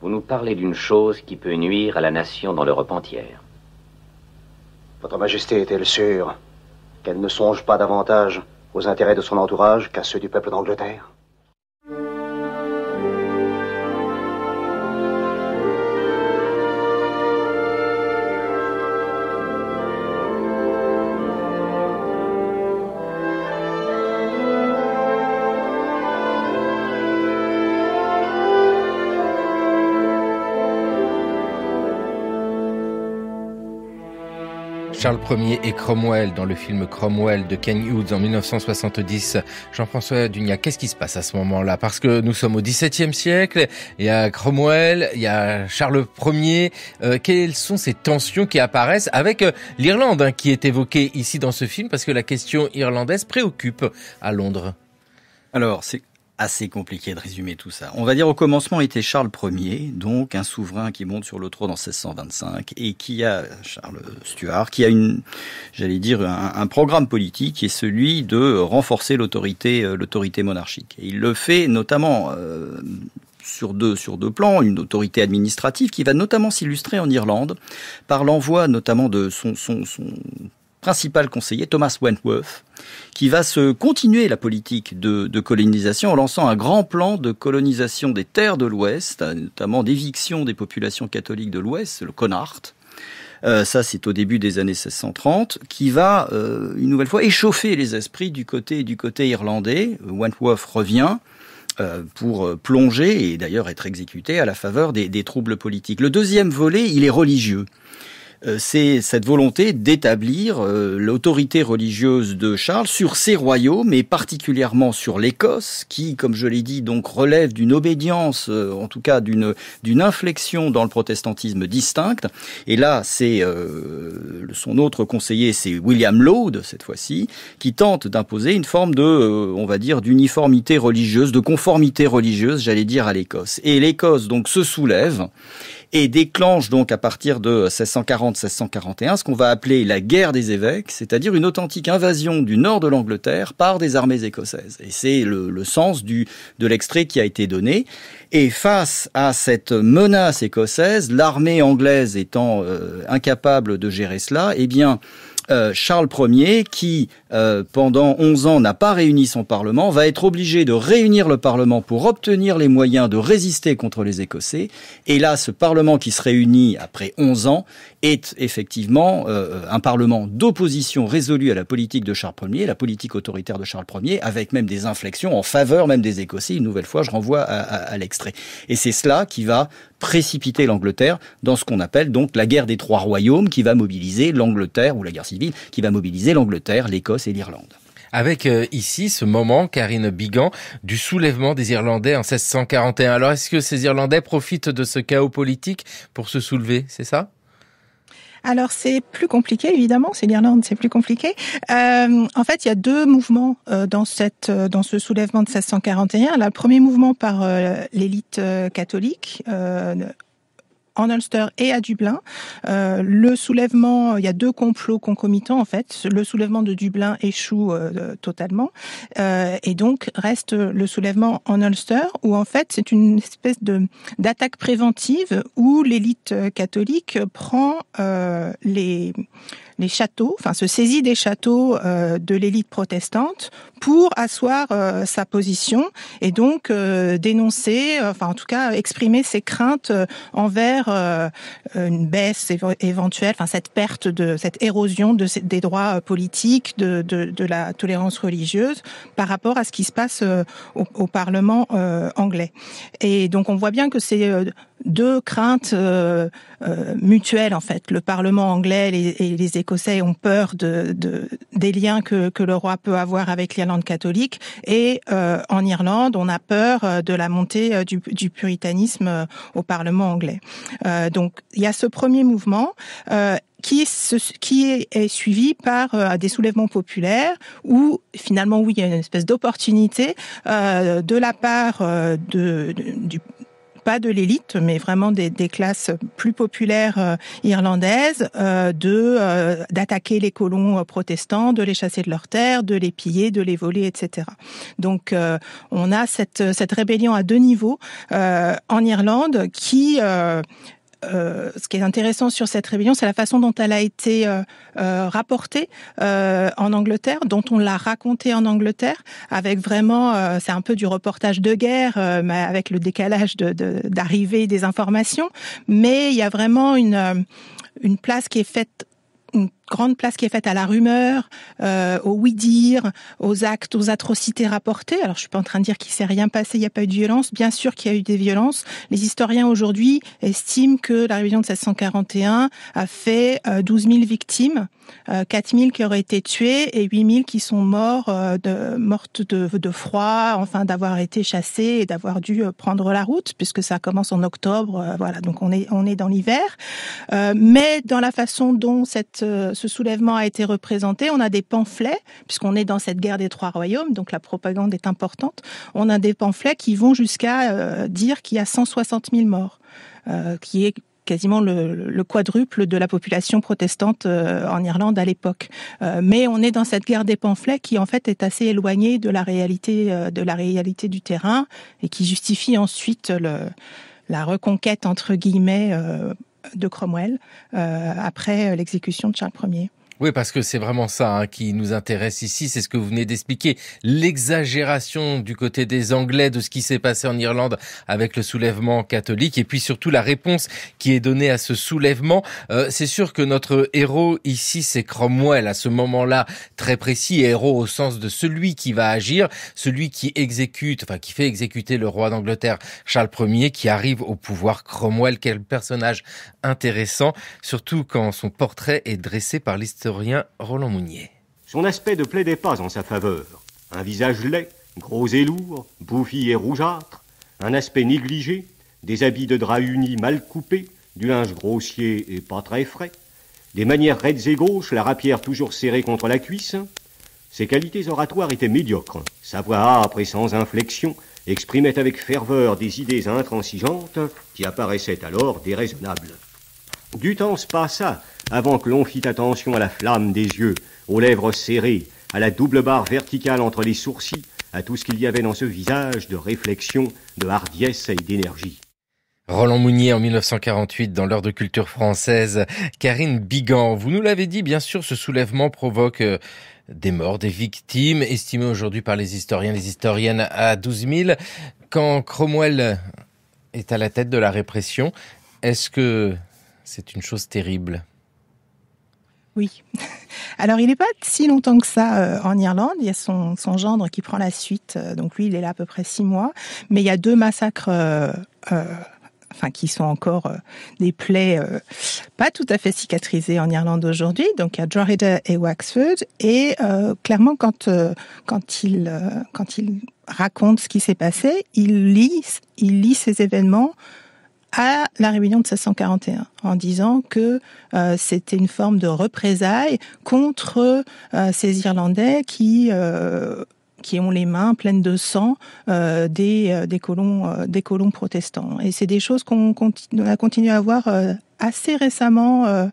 Vous nous parlez d'une chose qui peut nuire à la nation dans l'Europe entière. Votre Majesté est-elle sûre qu'elle ne songe pas davantage aux intérêts de son entourage qu'à ceux du peuple d'Angleterre? Charles Ier et Cromwell dans le film Cromwell de Ken Hughes en 1970. Jean-François Dugnac, qu'est-ce qui se passe à ce moment-là? Parce que nous sommes au XVIIe siècle, il y a Cromwell, il y a Charles Ier. Quelles sont ces tensions qui apparaissent avec l'Irlande qui est évoquée ici dans ce film? Parce que la question irlandaise préoccupe à Londres. Alors, c'est assez compliqué de résumer tout ça. On va dire au commencement était Charles Ier, donc un souverain qui monte sur le trône en 1625 et qui a, Charles Stuart, qui a un programme politique qui est celui de renforcer l'autorité monarchique. Et il le fait notamment sur deux plans, une autorité administrative qui va notamment s'illustrer en Irlande par l'envoi notamment de son principal conseiller, Thomas Wentworth, qui va se continuer la politique de colonisation en lançant un grand plan de colonisation des terres de l'Ouest, notamment d'éviction des populations catholiques de l'Ouest, le Connacht. Ça, c'est au début des années 1630, qui va une nouvelle fois échauffer les esprits du côté irlandais. Wentworth revient pour plonger et d'ailleurs être exécuté à la faveur des troubles politiques. Le deuxième volet, il est religieux. C'est cette volonté d'établir l'autorité religieuse de Charles sur ses royaumes et particulièrement sur l'Écosse qui, comme je l'ai dit, donc relève d'une obédience, en tout cas d'une inflexion dans le protestantisme distincte. Et là, c'est son autre conseiller, c'est William Laud cette fois-ci, qui tente d'imposer une forme de, on va dire, d'uniformité religieuse, de conformité religieuse, j'allais dire, à l'Écosse. Et l'Écosse donc se soulève et déclenche donc à partir de 1640-1641 ce qu'on va appeler la guerre des évêques, c'est-à-dire une authentique invasion du nord de l'Angleterre par des armées écossaises. Et c'est le sens de l'extrait qui a été donné. Et face à cette menace écossaise, l'armée anglaise étant incapable de gérer cela, eh bien Charles Ier, qui pendant 11 ans n'a pas réuni son Parlement, va être obligé de réunir le Parlement pour obtenir les moyens de résister contre les Écossais. Et là, ce Parlement qui se réunit après 11 ans est effectivement un Parlement d'opposition résolue à la politique de Charles Ier, la politique autoritaire de Charles Ier, avec même des inflexions en faveur même des Écossais. Une nouvelle fois, je renvoie à l'extrait. Et c'est cela qui va précipiter l'Angleterre dans ce qu'on appelle donc la guerre des trois royaumes qui va mobiliser l'Angleterre, ou la guerre civile, qui va mobiliser l'Angleterre, l'Écosse et l'Irlande. Avec ici ce moment, Karine Bigan, du soulèvement des Irlandais en 1641. Alors est-ce que ces Irlandais profitent de ce chaos politique pour se soulever, c'est ça ? Alors c'est plus compliqué évidemment, c'est l'Irlande, c'est plus compliqué. En fait, il y a deux mouvements dans ce soulèvement de 1641. Le premier mouvement par l'élite catholique en Ulster et à Dublin. Le soulèvement, il y a deux complots concomitants en fait. Le soulèvement de Dublin échoue totalement et donc reste le soulèvement en Ulster où en fait c'est une espèce d'attaque préventive où l'élite catholique prend les châteaux, enfin se saisit des châteaux de l'élite protestante pour asseoir sa position et donc dénoncer, enfin en tout cas exprimer ses craintes envers une baisse éventuelle, enfin cette perte cette érosion des droits politiques, de la tolérance religieuse par rapport à ce qui se passe au Parlement anglais. Et donc on voit bien que c'est deux craintes mutuelles en fait. Le Parlement anglais et les Écossais ont peur des liens que le roi peut avoir avec l'Irlande catholique et en Irlande on a peur de la montée du puritanisme au Parlement anglais. Donc il y a ce premier mouvement qui est suivi par des soulèvements populaires où finalement oui il y a une espèce d'opportunité de la part pas de l'élite, mais vraiment des classes plus populaires irlandaises, d'attaquer les colons protestants, de les chasser de leurs terres, de les piller, de les voler, etc. Donc, on a cette rébellion à deux niveaux en Irlande qui ce qui est intéressant sur cette rébellion, c'est la façon dont elle a été rapportée en Angleterre, dont on l'a racontée en Angleterre, avec vraiment, c'est un peu du reportage de guerre, mais avec le décalage d'arrivée des informations. Mais il y a vraiment une place qui est faite, une grande place qui est faite à la rumeur, au oui-dire, aux actes, aux atrocités rapportées. Alors, je suis pas en train de dire qu'il s'est rien passé, il n'y a pas eu de violence. Bien sûr qu'il y a eu des violences. Les historiens aujourd'hui estiment que la rébellion de 1641 a fait 12 000 victimes, 4 000 qui auraient été tués et 8 000 qui sont mortes de froid, enfin d'avoir été chassés et d'avoir dû prendre la route, puisque ça commence en octobre. Voilà, donc on est dans l'hiver. Mais dans la façon dont ce soulèvement a été représenté, on a des pamphlets, puisqu'on est dans cette guerre des trois royaumes, donc la propagande est importante. On a des pamphlets qui vont jusqu'à dire qu'il y a 160 000 morts, qui est quasiment le quadruple de la population protestante en Irlande à l'époque. Mais on est dans cette guerre des pamphlets qui en fait est assez éloignée de la réalité du terrain et qui justifie ensuite la reconquête entre guillemets de Cromwell après l'exécution de Charles Ier. Oui, parce que c'est vraiment ça qui nous intéresse ici, c'est ce que vous venez d'expliquer, l'exagération du côté des Anglais de ce qui s'est passé en Irlande avec le soulèvement catholique, et puis surtout la réponse qui est donnée à ce soulèvement. C'est sûr que notre héros ici, c'est Cromwell, à ce moment-là très précis, héros au sens de celui qui va agir, celui qui qui fait exécuter le roi d'Angleterre Charles Ier, qui arrive au pouvoir. Cromwell, quel personnage intéressant, surtout quand son portrait est dressé par l'historien Roland Mounier. Son aspect ne plaidait pas en sa faveur. Un visage laid, gros et lourd, bouffi et rougeâtre, un aspect négligé, des habits de drap unis mal coupés, du linge grossier et pas très frais, des manières raides et gauches, la rapière toujours serrée contre la cuisse. Ses qualités oratoires étaient médiocres. Sa voix âpre et sans inflexion exprimait avec ferveur des idées intransigeantes qui apparaissaient alors déraisonnables. Du temps se passa avant que l'on fît attention à la flamme des yeux, aux lèvres serrées, à la double barre verticale entre les sourcils, à tout ce qu'il y avait dans ce visage de réflexion, de hardiesse et d'énergie. Roland Mounier en 1948 dans l'heure de culture française. Karine Bigan, vous nous l'avez dit, bien sûr, ce soulèvement provoque des morts, des victimes, estimées aujourd'hui par les historiens, les historiennes à 12 000. Quand Cromwell est à la tête de la répression, est-ce que c'est une chose terrible? Oui. Alors, il n'est pas si longtemps que ça en Irlande. Il y a son gendre qui prend la suite. Donc, lui, il est là à peu près 6 mois. Mais il y a 2 massacres qui sont encore des plaies pas tout à fait cicatrisées en Irlande aujourd'hui. Donc, il y a Drogheda et Wexford. Et clairement, quand il raconte ce qui s'est passé, il lit ces événements à la rébellion de 1641, en disant que c'était une forme de représailles contre ces Irlandais qui ont les mains pleines de sang des colons protestants. Et c'est des choses qu'on a continué à voir assez récemment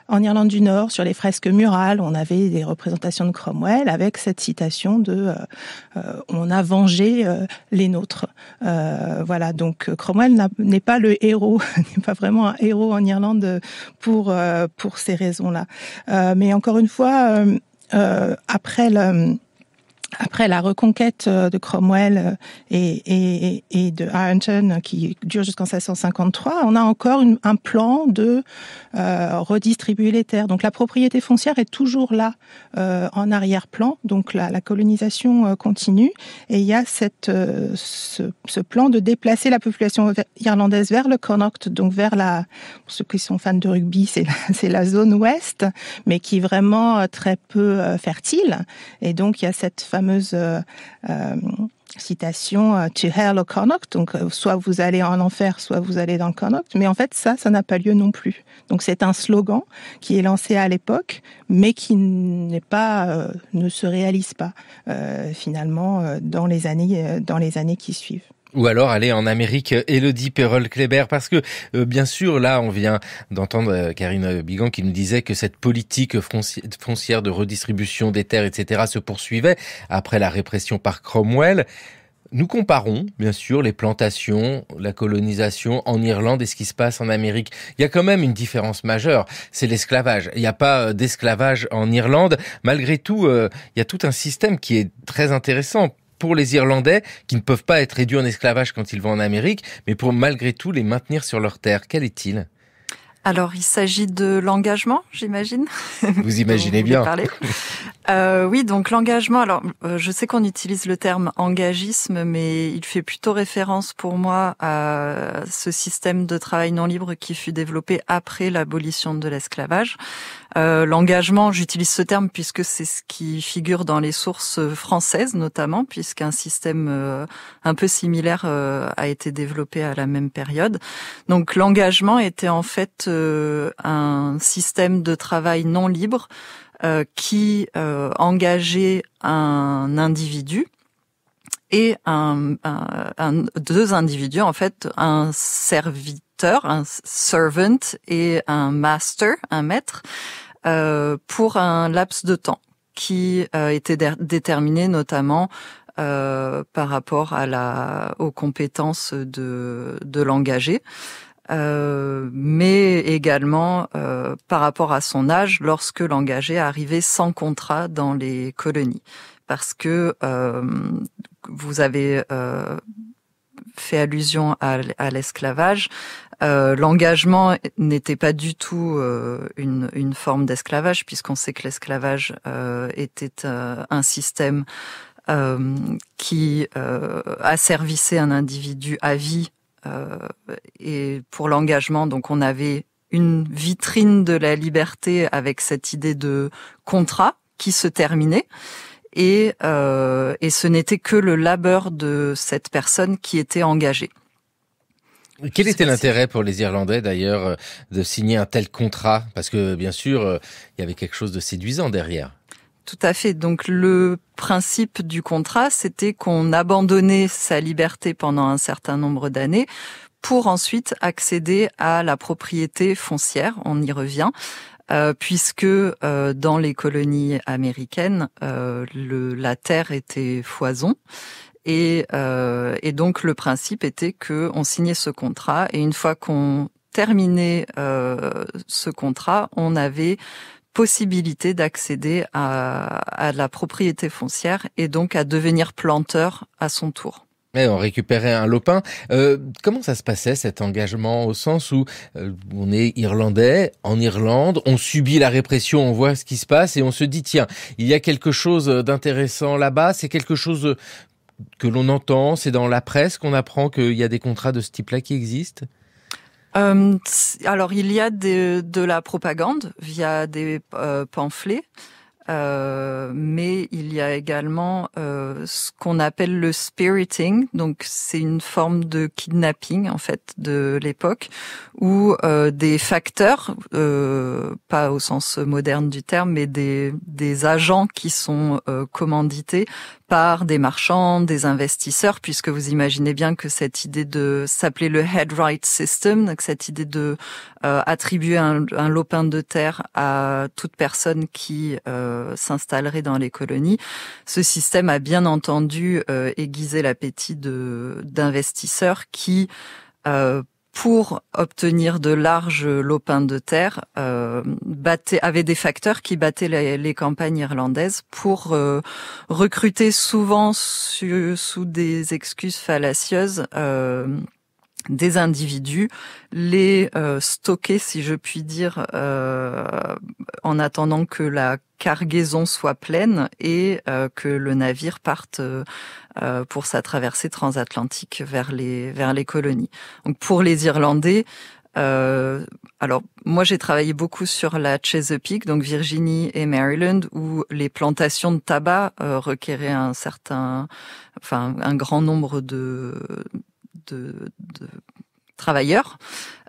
en Irlande du Nord, sur les fresques murales. On avait des représentations de Cromwell avec cette citation de on a vengé les nôtres. Voilà, donc Cromwell n'est pas le héros, n'est pas vraiment un héros en Irlande pour ces raisons-là. Mais encore une fois, après la reconquête de Cromwell et de Ironton qui dure jusqu'en 1653, on a encore un plan de redistribuer les terres. Donc la propriété foncière est toujours là en arrière-plan. Donc la colonisation continue et il y a ce plan de déplacer la population irlandaise vers le Connaught, donc vers pour ceux qui sont fans de rugby, c'est la zone ouest, mais qui est vraiment très peu fertile. Et donc il y a cette fameuse citation to hell au Connaught, donc soit vous allez en enfer, soit vous allez dans le Connaught, mais en fait ça n'a pas lieu non plus. Donc c'est un slogan qui est lancé à l'époque, mais qui ne se réalise pas finalement dans les années qui suivent. Ou alors aller en Amérique, Élodie Perrol-Kléber, parce que bien sûr, là, on vient d'entendre Karine Bigan qui nous disait que cette politique foncière de redistribution des terres, etc., se poursuivait après la répression par Cromwell. Nous comparons, bien sûr, les plantations, la colonisation en Irlande et ce qui se passe en Amérique. Il y a quand même une différence majeure, c'est l'esclavage. Il n'y a pas d'esclavage en Irlande. Malgré tout, il y a tout un système qui est très intéressant pour les Irlandais qui ne peuvent pas être réduits en esclavage quand ils vont en Amérique, mais pour malgré tout les maintenir sur leur terre. Quel est-il ? Alors, il s'agit de l'engagement, j'imagine. Vous imaginez bien. Oui, donc l'engagement. Alors, je sais qu'on utilise le terme engagisme, mais il fait plutôt référence pour moi à ce système de travail non libre qui fut développé après l'abolition de l'esclavage. L'engagement, j'utilise ce terme puisque c'est ce qui figure dans les sources françaises notamment, puisqu'un système un peu similaire a été développé à la même période. Donc l'engagement était en fait un système de travail non libre qui engageait un individu et deux individus, en fait, un serviteur, un servant et un master, un maître, pour un laps de temps qui était déterminé notamment par rapport aux compétences de l'engagé. Mais également par rapport à son âge lorsque l'engagé arrivait sans contrat dans les colonies. Parce que vous avez fait allusion à l'esclavage. L'engagement n'était pas du tout une forme d'esclavage, puisqu'on sait que l'esclavage était un système qui asservissait un individu à vie. Et pour l'engagement, donc on avait une vitrine de la liberté avec cette idée de contrat qui se terminait. Et ce n'était que le labeur de cette personne qui était engagée. Quel était l'intérêt pour les Irlandais d'ailleurs de signer un tel contrat ? Parce que bien sûr, il y avait quelque chose de séduisant derrière. Tout à fait. Donc le principe du contrat, c'était qu'on abandonnait sa liberté pendant un certain nombre d'années pour ensuite accéder à la propriété foncière. On y revient. Puisque dans les colonies américaines, la terre était foison. Et donc le principe était que on signait ce contrat et une fois qu'on terminait ce contrat, on avait possibilité d'accéder à la propriété foncière et donc à devenir planteur à son tour. Et on récupérait un lopin. Comment ça se passait cet engagement au sens où on est irlandais en Irlande, on subit la répression, on voit ce qui se passe et on se dit tiens, il y a quelque chose d'intéressant là-bas, c'est quelque chose que l'on entend, c'est dans la presse qu'on apprend qu'il y a des contrats de ce type-là qui existent ? Alors il y a de la propagande via des pamphlets. mais il y a également ce qu'on appelle le spiriting, donc c'est une forme de kidnapping en fait de l'époque, où des facteurs, pas au sens moderne du terme, mais des agents qui sont commandités par des marchands, des investisseurs, puisque vous imaginez bien que cette idée de s'appeler le head right system, donc cette idée de attribuer un lopin de terre à toute personne qui s'installerait dans les colonies, ce système a bien entendu aiguisé l'appétit d'investisseurs qui pour obtenir de larges lopins de terre, avaient des facteurs qui battaient les campagnes irlandaises pour recruter souvent sous des excuses fallacieuses des individus, les stocker, si je puis dire, en attendant que la cargaison soit pleine et que le navire parte pour sa traversée transatlantique vers les colonies. Donc pour les Irlandais, alors moi j'ai travaillé beaucoup sur la Chesapeake, donc Virginie et Maryland, où les plantations de tabac requéraient un grand nombre de travailleurs,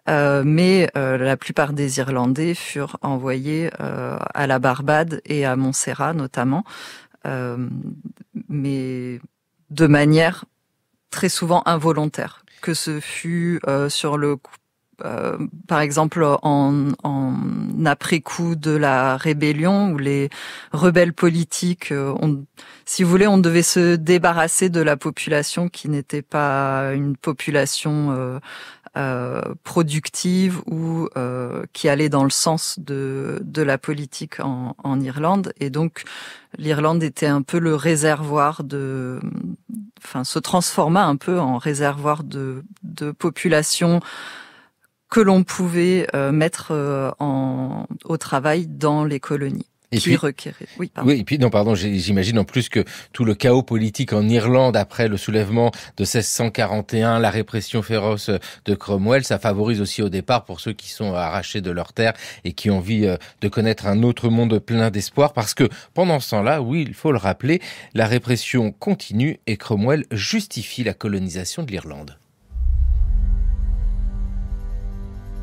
mais la plupart des Irlandais furent envoyés à la Barbade et à Montserrat notamment, mais de manière très souvent involontaire, que ce fut sur le par exemple en après-coup de la rébellion, où les rebelles politiques, si vous voulez, on devait se débarrasser de la population qui n'était pas une population productive ou qui allait dans le sens de la politique en Irlande, et donc l'Irlande était un peu le réservoir se transforma un peu en réservoir de population que l'on pouvait mettre au travail dans les colonies. Et puis, j'imagine en plus que tout le chaos politique en Irlande après le soulèvement de 1641, la répression féroce de Cromwell, ça favorise aussi au départ pour ceux qui sont arrachés de leurs terres et qui ont envie de connaître un autre monde plein d'espoir, parce que pendant ce temps-là, oui, il faut le rappeler, la répression continue et Cromwell justifie la colonisation de l'Irlande.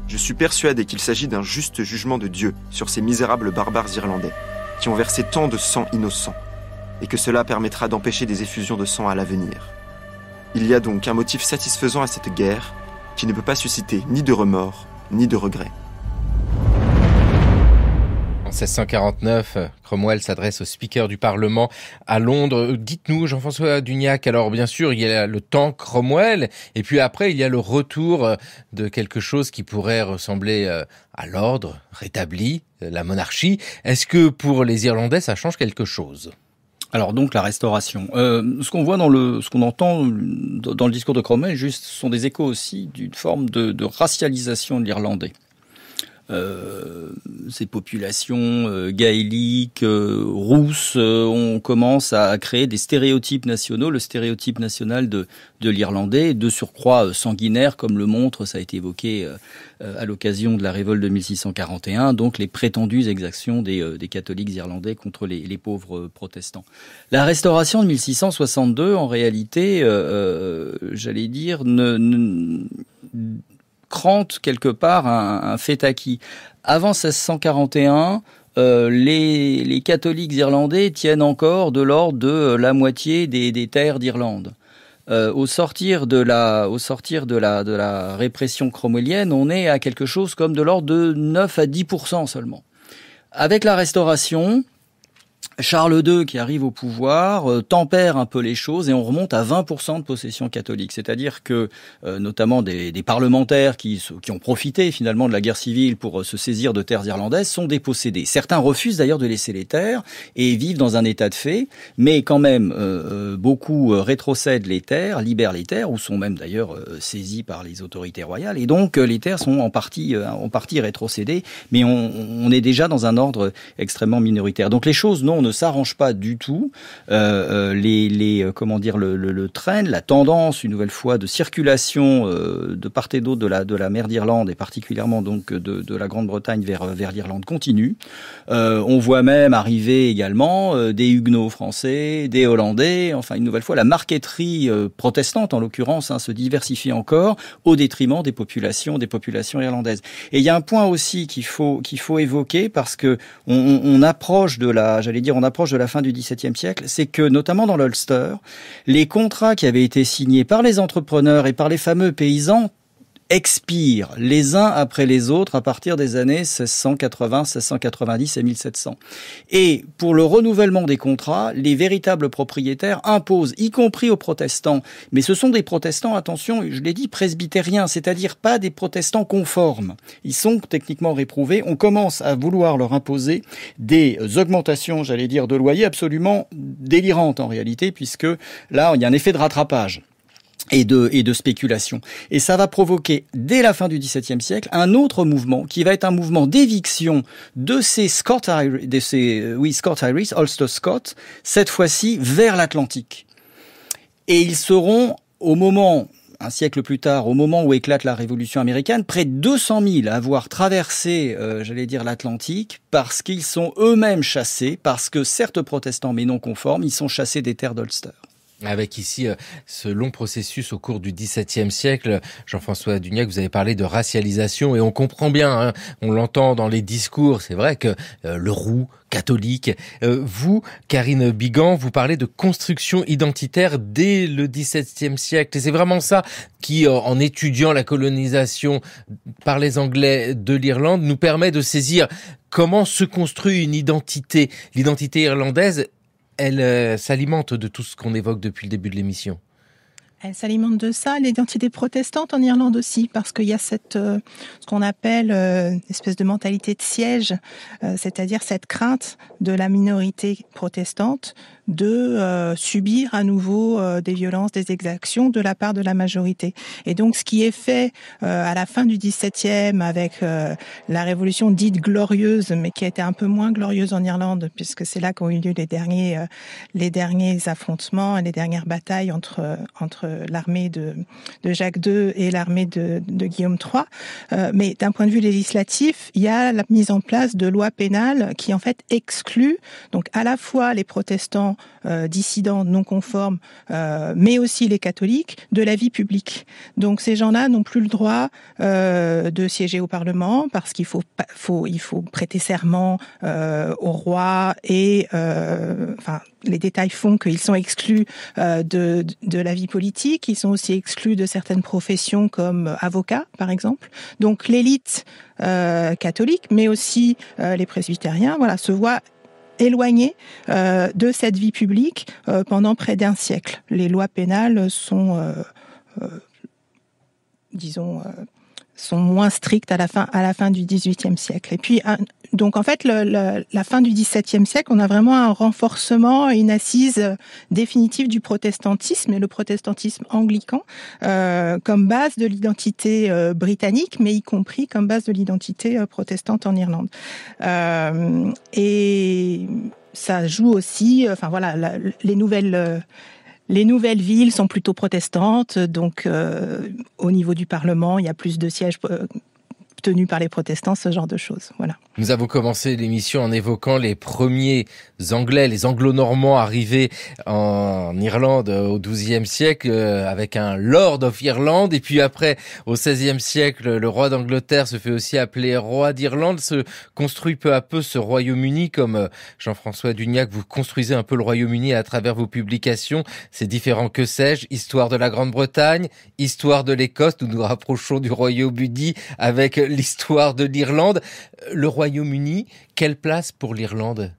Je suis persuadé qu'il s'agit d'un juste jugement de Dieu sur ces misérables barbares irlandais, qui ont versé tant de sang innocent, et que cela permettra d'empêcher des effusions de sang à l'avenir. Il y a donc un motif satisfaisant à cette guerre, qui ne peut pas susciter ni de remords, ni de regrets. En 1649, Cromwell s'adresse au speaker du Parlement à Londres. Dites-nous, Jean-François Dugnac, alors bien sûr, il y a le temps Cromwell, et puis après, il y a le retour de quelque chose qui pourrait ressembler à l'ordre rétabli, la monarchie. Est-ce que pour les Irlandais, ça change quelque chose ? Alors donc la restauration. Ce qu'on voit ce qu'on entend dans le discours de Cromwell, juste, ce sont des échos aussi d'une forme de racialisation de l'Irlandais. Ces populations gaéliques, rousses, on commence à créer des stéréotypes nationaux, le stéréotype national de l'Irlandais, de surcroît sanguinaire, comme le montre, ça a été évoqué à l'occasion de la révolte de 1641, donc les prétendues exactions des catholiques irlandais contre les pauvres protestants. La restauration de 1662, en réalité, j'allais dire, crante quelque part un fait acquis. Avant 1641, les catholiques irlandais tiennent encore de l'ordre de la moitié des terres d'Irlande. Au sortir de la répression cromwellienne, on est à quelque chose comme de l'ordre de 9 à 10% seulement. Avec la Restauration, Charles II, qui arrive au pouvoir, tempère un peu les choses et on remonte à 20% de possession catholique. C'est-à-dire que, notamment des parlementaires qui ont profité finalement de la guerre civile pour se saisir de terres irlandaises sont dépossédés. Certains refusent d'ailleurs de laisser les terres et vivent dans un état de fait, mais quand même, beaucoup rétrocèdent les terres, libèrent les terres, ou sont même d'ailleurs saisis par les autorités royales. Et donc, les terres sont en partie rétrocédées, mais on est déjà dans un ordre extrêmement minoritaire. Donc, les choses n'ont on ne s'arrange pas du tout. Le trend, la tendance, une nouvelle fois, de circulation de part et d'autre de la mer d'Irlande, et particulièrement donc de la Grande-Bretagne vers l'Irlande, continue. On voit même arriver également des Huguenots français, des Hollandais, enfin une nouvelle fois, la marqueterie protestante en l'occurrence se diversifie encore au détriment des populations irlandaises. Et il y a un point aussi qu'il faut évoquer, parce que on approche de la fin du XVIIe siècle, c'est que notamment dans l'Ulster, les contrats qui avaient été signés par les entrepreneurs et par les fameux paysans expirent les uns après les autres à partir des années 1680, 1690 et 1700. Et pour le renouvellement des contrats, les véritables propriétaires imposent, y compris aux protestants, mais ce sont des protestants, attention, je l'ai dit, presbytériens, c'est-à-dire pas des protestants conformes. Ils sont techniquement réprouvés. On commence à vouloir leur imposer des augmentations, de loyer absolument délirantes en réalité, puisque là, il y a un effet de rattrapage et de spéculation. Et ça va provoquer, dès la fin du XVIIe siècle, un autre mouvement qui va être un mouvement d'éviction de ces Scott-Irish, Ulster Scott, cette fois-ci vers l'Atlantique. Et ils seront, un siècle plus tard, au moment où éclate la Révolution américaine, près de 200 000 à avoir traversé, l'Atlantique, parce qu'ils sont eux-mêmes chassés, parce que certes protestants mais non conformes, ils sont chassés des terres d'Ulster. Avec ici ce long processus au cours du XVIIe siècle, Jean-François Dugnac, vous avez parlé de racialisation et on comprend bien, on l'entend dans les discours, c'est vrai que le roux, catholique. Vous, Karine Bigan, vous parlez de construction identitaire dès le XVIIe siècle. Et c'est vraiment ça qui, en étudiant la colonisation par les Anglais de l'Irlande, nous permet de saisir comment se construit une identité. L'identité irlandaise, elle s'alimente de tout ce qu'on évoque depuis le début de l'émission. Elle s'alimente de ça, l'identité protestante en Irlande aussi, parce qu'il y a ce qu'on appelle une espèce de mentalité de siège, c'est-à-dire cette crainte de la minorité protestante de subir à nouveau des violences, des exactions de la part de la majorité. Et donc, ce qui est fait à la fin du XVIIe avec la révolution dite glorieuse, mais qui a été un peu moins glorieuse en Irlande, puisque c'est là qu'ont eu lieu les derniers affrontements et les dernières batailles entre l'armée de Jacques II et l'armée de Guillaume III. Mais d'un point de vue législatif, il y a la mise en place de lois pénales qui en fait excluent donc à la fois les protestants dissidents non conformes, mais aussi les catholiques de la vie publique. Donc ces gens-là n'ont plus le droit de siéger au Parlement parce qu'il faut prêter serment au roi et les détails font qu'ils sont exclus de la vie politique. Ils sont aussi exclus de certaines professions comme avocats, par exemple. Donc l'élite catholique, mais aussi les presbytériens, se voient éloignés de cette vie publique pendant près d'un siècle. Les lois pénales sont, sont moins strictes à la fin du XVIIIe siècle. Et puis, donc en fait, la fin du XVIIe siècle, on a vraiment un renforcement, une assise définitive du protestantisme et le protestantisme anglican comme base de l'identité britannique, mais y compris comme base de l'identité protestante en Irlande. Et ça joue aussi, les nouvelles villes sont plutôt protestantes, donc au niveau du Parlement, il y a plus de sièges tenus par les protestants, ce genre de choses. Voilà. Nous avons commencé l'émission en évoquant les premiers Anglais, les Anglo-Normands arrivés en Irlande au XIIe siècle avec un Lord of Ireland. Et puis après, au XVIe siècle, le roi d'Angleterre se fait aussi appeler roi d'Irlande. Se construit peu à peu ce Royaume-Uni, comme Jean-François Dugnac, vous construisez un peu le Royaume-Uni à travers vos publications. C'est différent, que sais-je, histoire de la Grande-Bretagne, histoire de l'Écosse. Nous nous rapprochons du Royaume-Uni avec l'histoire de l'Irlande. Le Royaume-Uni, quelle place pour l'Irlande ?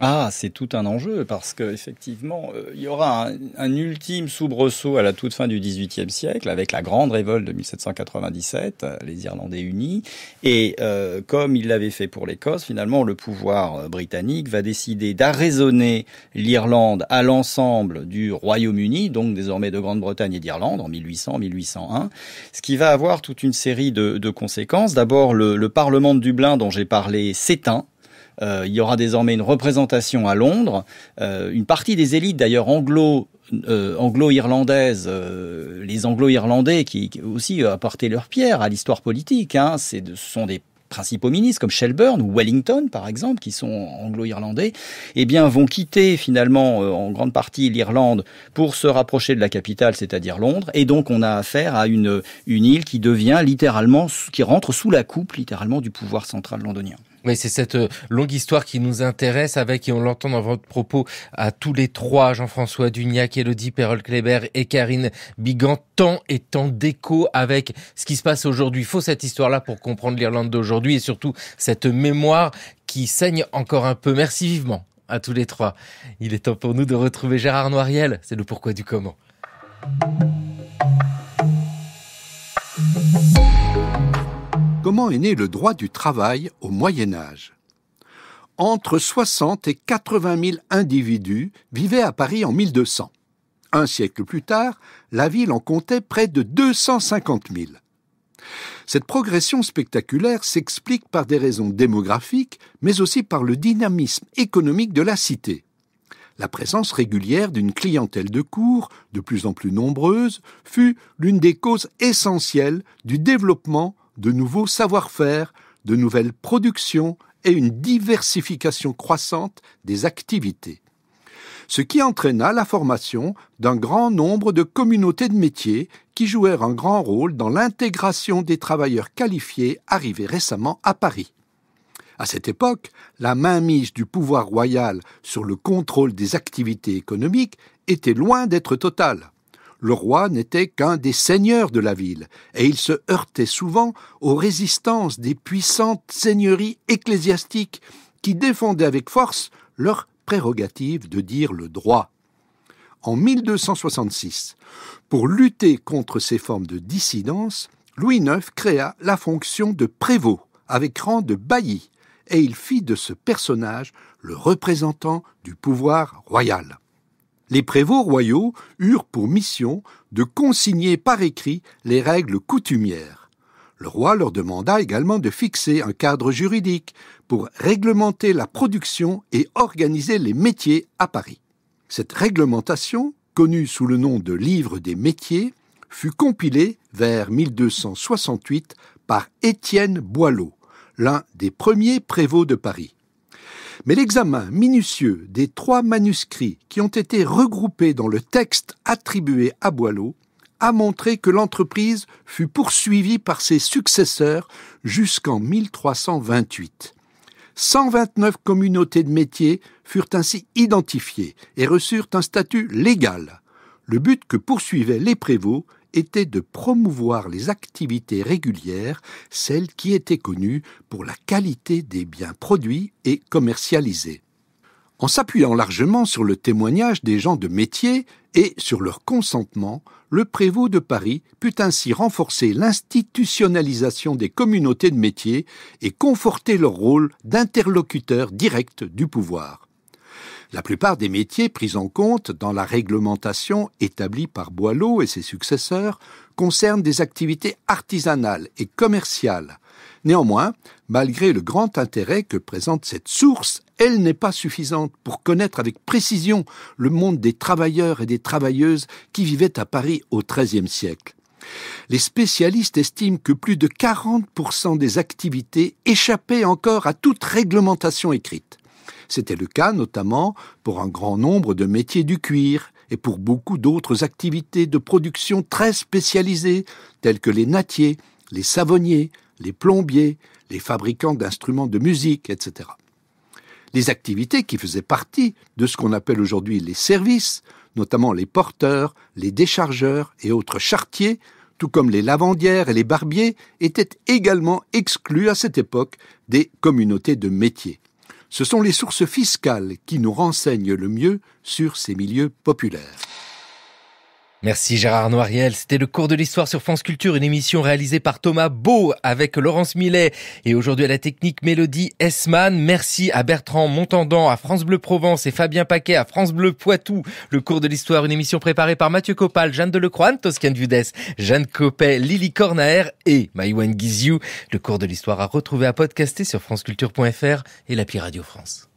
Ah, c'est tout un enjeu parce que effectivement, il y aura un ultime soubresaut à la toute fin du XVIIIe siècle avec la grande révolte de 1797, les Irlandais unis, et comme il l'avait fait pour l'Écosse, finalement le pouvoir britannique va décider d'arraisonner l'Irlande à l'ensemble du Royaume-Uni, donc désormais de Grande-Bretagne et d'Irlande en 1800-1801, ce qui va avoir toute une série de conséquences. D'abord, le Parlement de Dublin dont j'ai parlé s'éteint. Il y aura désormais une représentation à Londres. Une partie des élites, d'ailleurs anglo-irlandaises, les anglo-irlandais qui aussi apportaient leur pierre à l'histoire politique. Ce sont des principaux ministres comme Shelburne ou Wellington, par exemple, qui sont anglo-irlandais, vont quitter finalement en grande partie l'Irlande pour se rapprocher de la capitale, c'est-à-dire Londres. Et donc, on a affaire à une île qui devient littéralement, qui rentre sous la coupe littéralement du pouvoir central londonien. Oui, c'est cette longue histoire qui nous intéresse avec, et on l'entend dans votre propos, à tous les trois, Jean-François Dugnac, Élodie Perrol-Kléber et Karine Bigand, tant et tant d'échos avec ce qui se passe aujourd'hui. Il faut cette histoire-là pour comprendre l'Irlande d'aujourd'hui et surtout cette mémoire qui saigne encore un peu. Merci vivement à tous les trois. Il est temps pour nous de retrouver Gérard Noiriel. C'est le pourquoi du comment. Comment est né le droit du travail au Moyen-Âge ? Entre 60 et 80 000 individus vivaient à Paris en 1200. Un siècle plus tard, la ville en comptait près de 250 000. Cette progression spectaculaire s'explique par des raisons démographiques, mais aussi par le dynamisme économique de la cité. La présence régulière d'une clientèle de cour, de plus en plus nombreuse, fut l'une des causes essentielles du développement de nouveaux savoir-faire, de nouvelles productions et une diversification croissante des activités. Ce qui entraîna la formation d'un grand nombre de communautés de métiers qui jouèrent un grand rôle dans l'intégration des travailleurs qualifiés arrivés récemment à Paris. À cette époque, la mainmise du pouvoir royal sur le contrôle des activités économiques était loin d'être totale. Le roi n'était qu'un des seigneurs de la ville, et il se heurtait souvent aux résistances des puissantes seigneuries ecclésiastiques qui défendaient avec force leur prérogative de dire le droit. En 1266, pour lutter contre ces formes de dissidence, Louis IX créa la fonction de prévôt, avec rang de bailli, et il fit de ce personnage le représentant du pouvoir royal. Les prévôts royaux eurent pour mission de consigner par écrit les règles coutumières. Le roi leur demanda également de fixer un cadre juridique pour réglementer la production et organiser les métiers à Paris. Cette réglementation, connue sous le nom de Livre des métiers, fut compilée vers 1268 par Étienne Boileau, l'un des premiers prévôts de Paris. Mais l'examen minutieux des 3 manuscrits qui ont été regroupés dans le texte attribué à Boileau a montré que l'entreprise fut poursuivie par ses successeurs jusqu'en 1328. 129 communautés de métiers furent ainsi identifiées et reçurent un statut légal. Le but que poursuivaient les prévôts était de promouvoir les activités régulières, celles qui étaient connues pour la qualité des biens produits et commercialisés. En s'appuyant largement sur le témoignage des gens de métier et sur leur consentement, le prévôt de Paris put ainsi renforcer l'institutionnalisation des communautés de métiers et conforter leur rôle d'interlocuteur direct du pouvoir. La plupart des métiers pris en compte dans la réglementation établie par Boileau et ses successeurs concernent des activités artisanales et commerciales. Néanmoins, malgré le grand intérêt que présente cette source, elle n'est pas suffisante pour connaître avec précision le monde des travailleurs et des travailleuses qui vivaient à Paris au XIIIe siècle. Les spécialistes estiment que plus de 40% des activités échappaient encore à toute réglementation écrite. C'était le cas notamment pour un grand nombre de métiers du cuir et pour beaucoup d'autres activités de production très spécialisées telles que les nattiers, les savonniers, les plombiers, les fabricants d'instruments de musique, etc. Les activités qui faisaient partie de ce qu'on appelle aujourd'hui les services, notamment les porteurs, les déchargeurs et autres charretiers, tout comme les lavandières et les barbiers, étaient également exclus à cette époque des communautés de métiers. Ce sont les sources fiscales qui nous renseignent le mieux sur ces milieux populaires. Merci Gérard Noiriel. C'était le cours de l'histoire sur France Culture, une émission réalisée par Thomas Beau avec Laurence Millet et aujourd'hui à la technique Mélodie Hessman. Merci à Bertrand Montandon, à France Bleu Provence et Fabien Paquet à France Bleu Poitou. Le cours de l'histoire, une émission préparée par Mathieu Copal, Jeanne Delecroix, Toscane Vudès, Jeanne Copet, Lily Cornaer et Maïwan Guiziou. Le cours de l'histoire à retrouver à podcaster sur franceculture.fr et l'appli Radio France.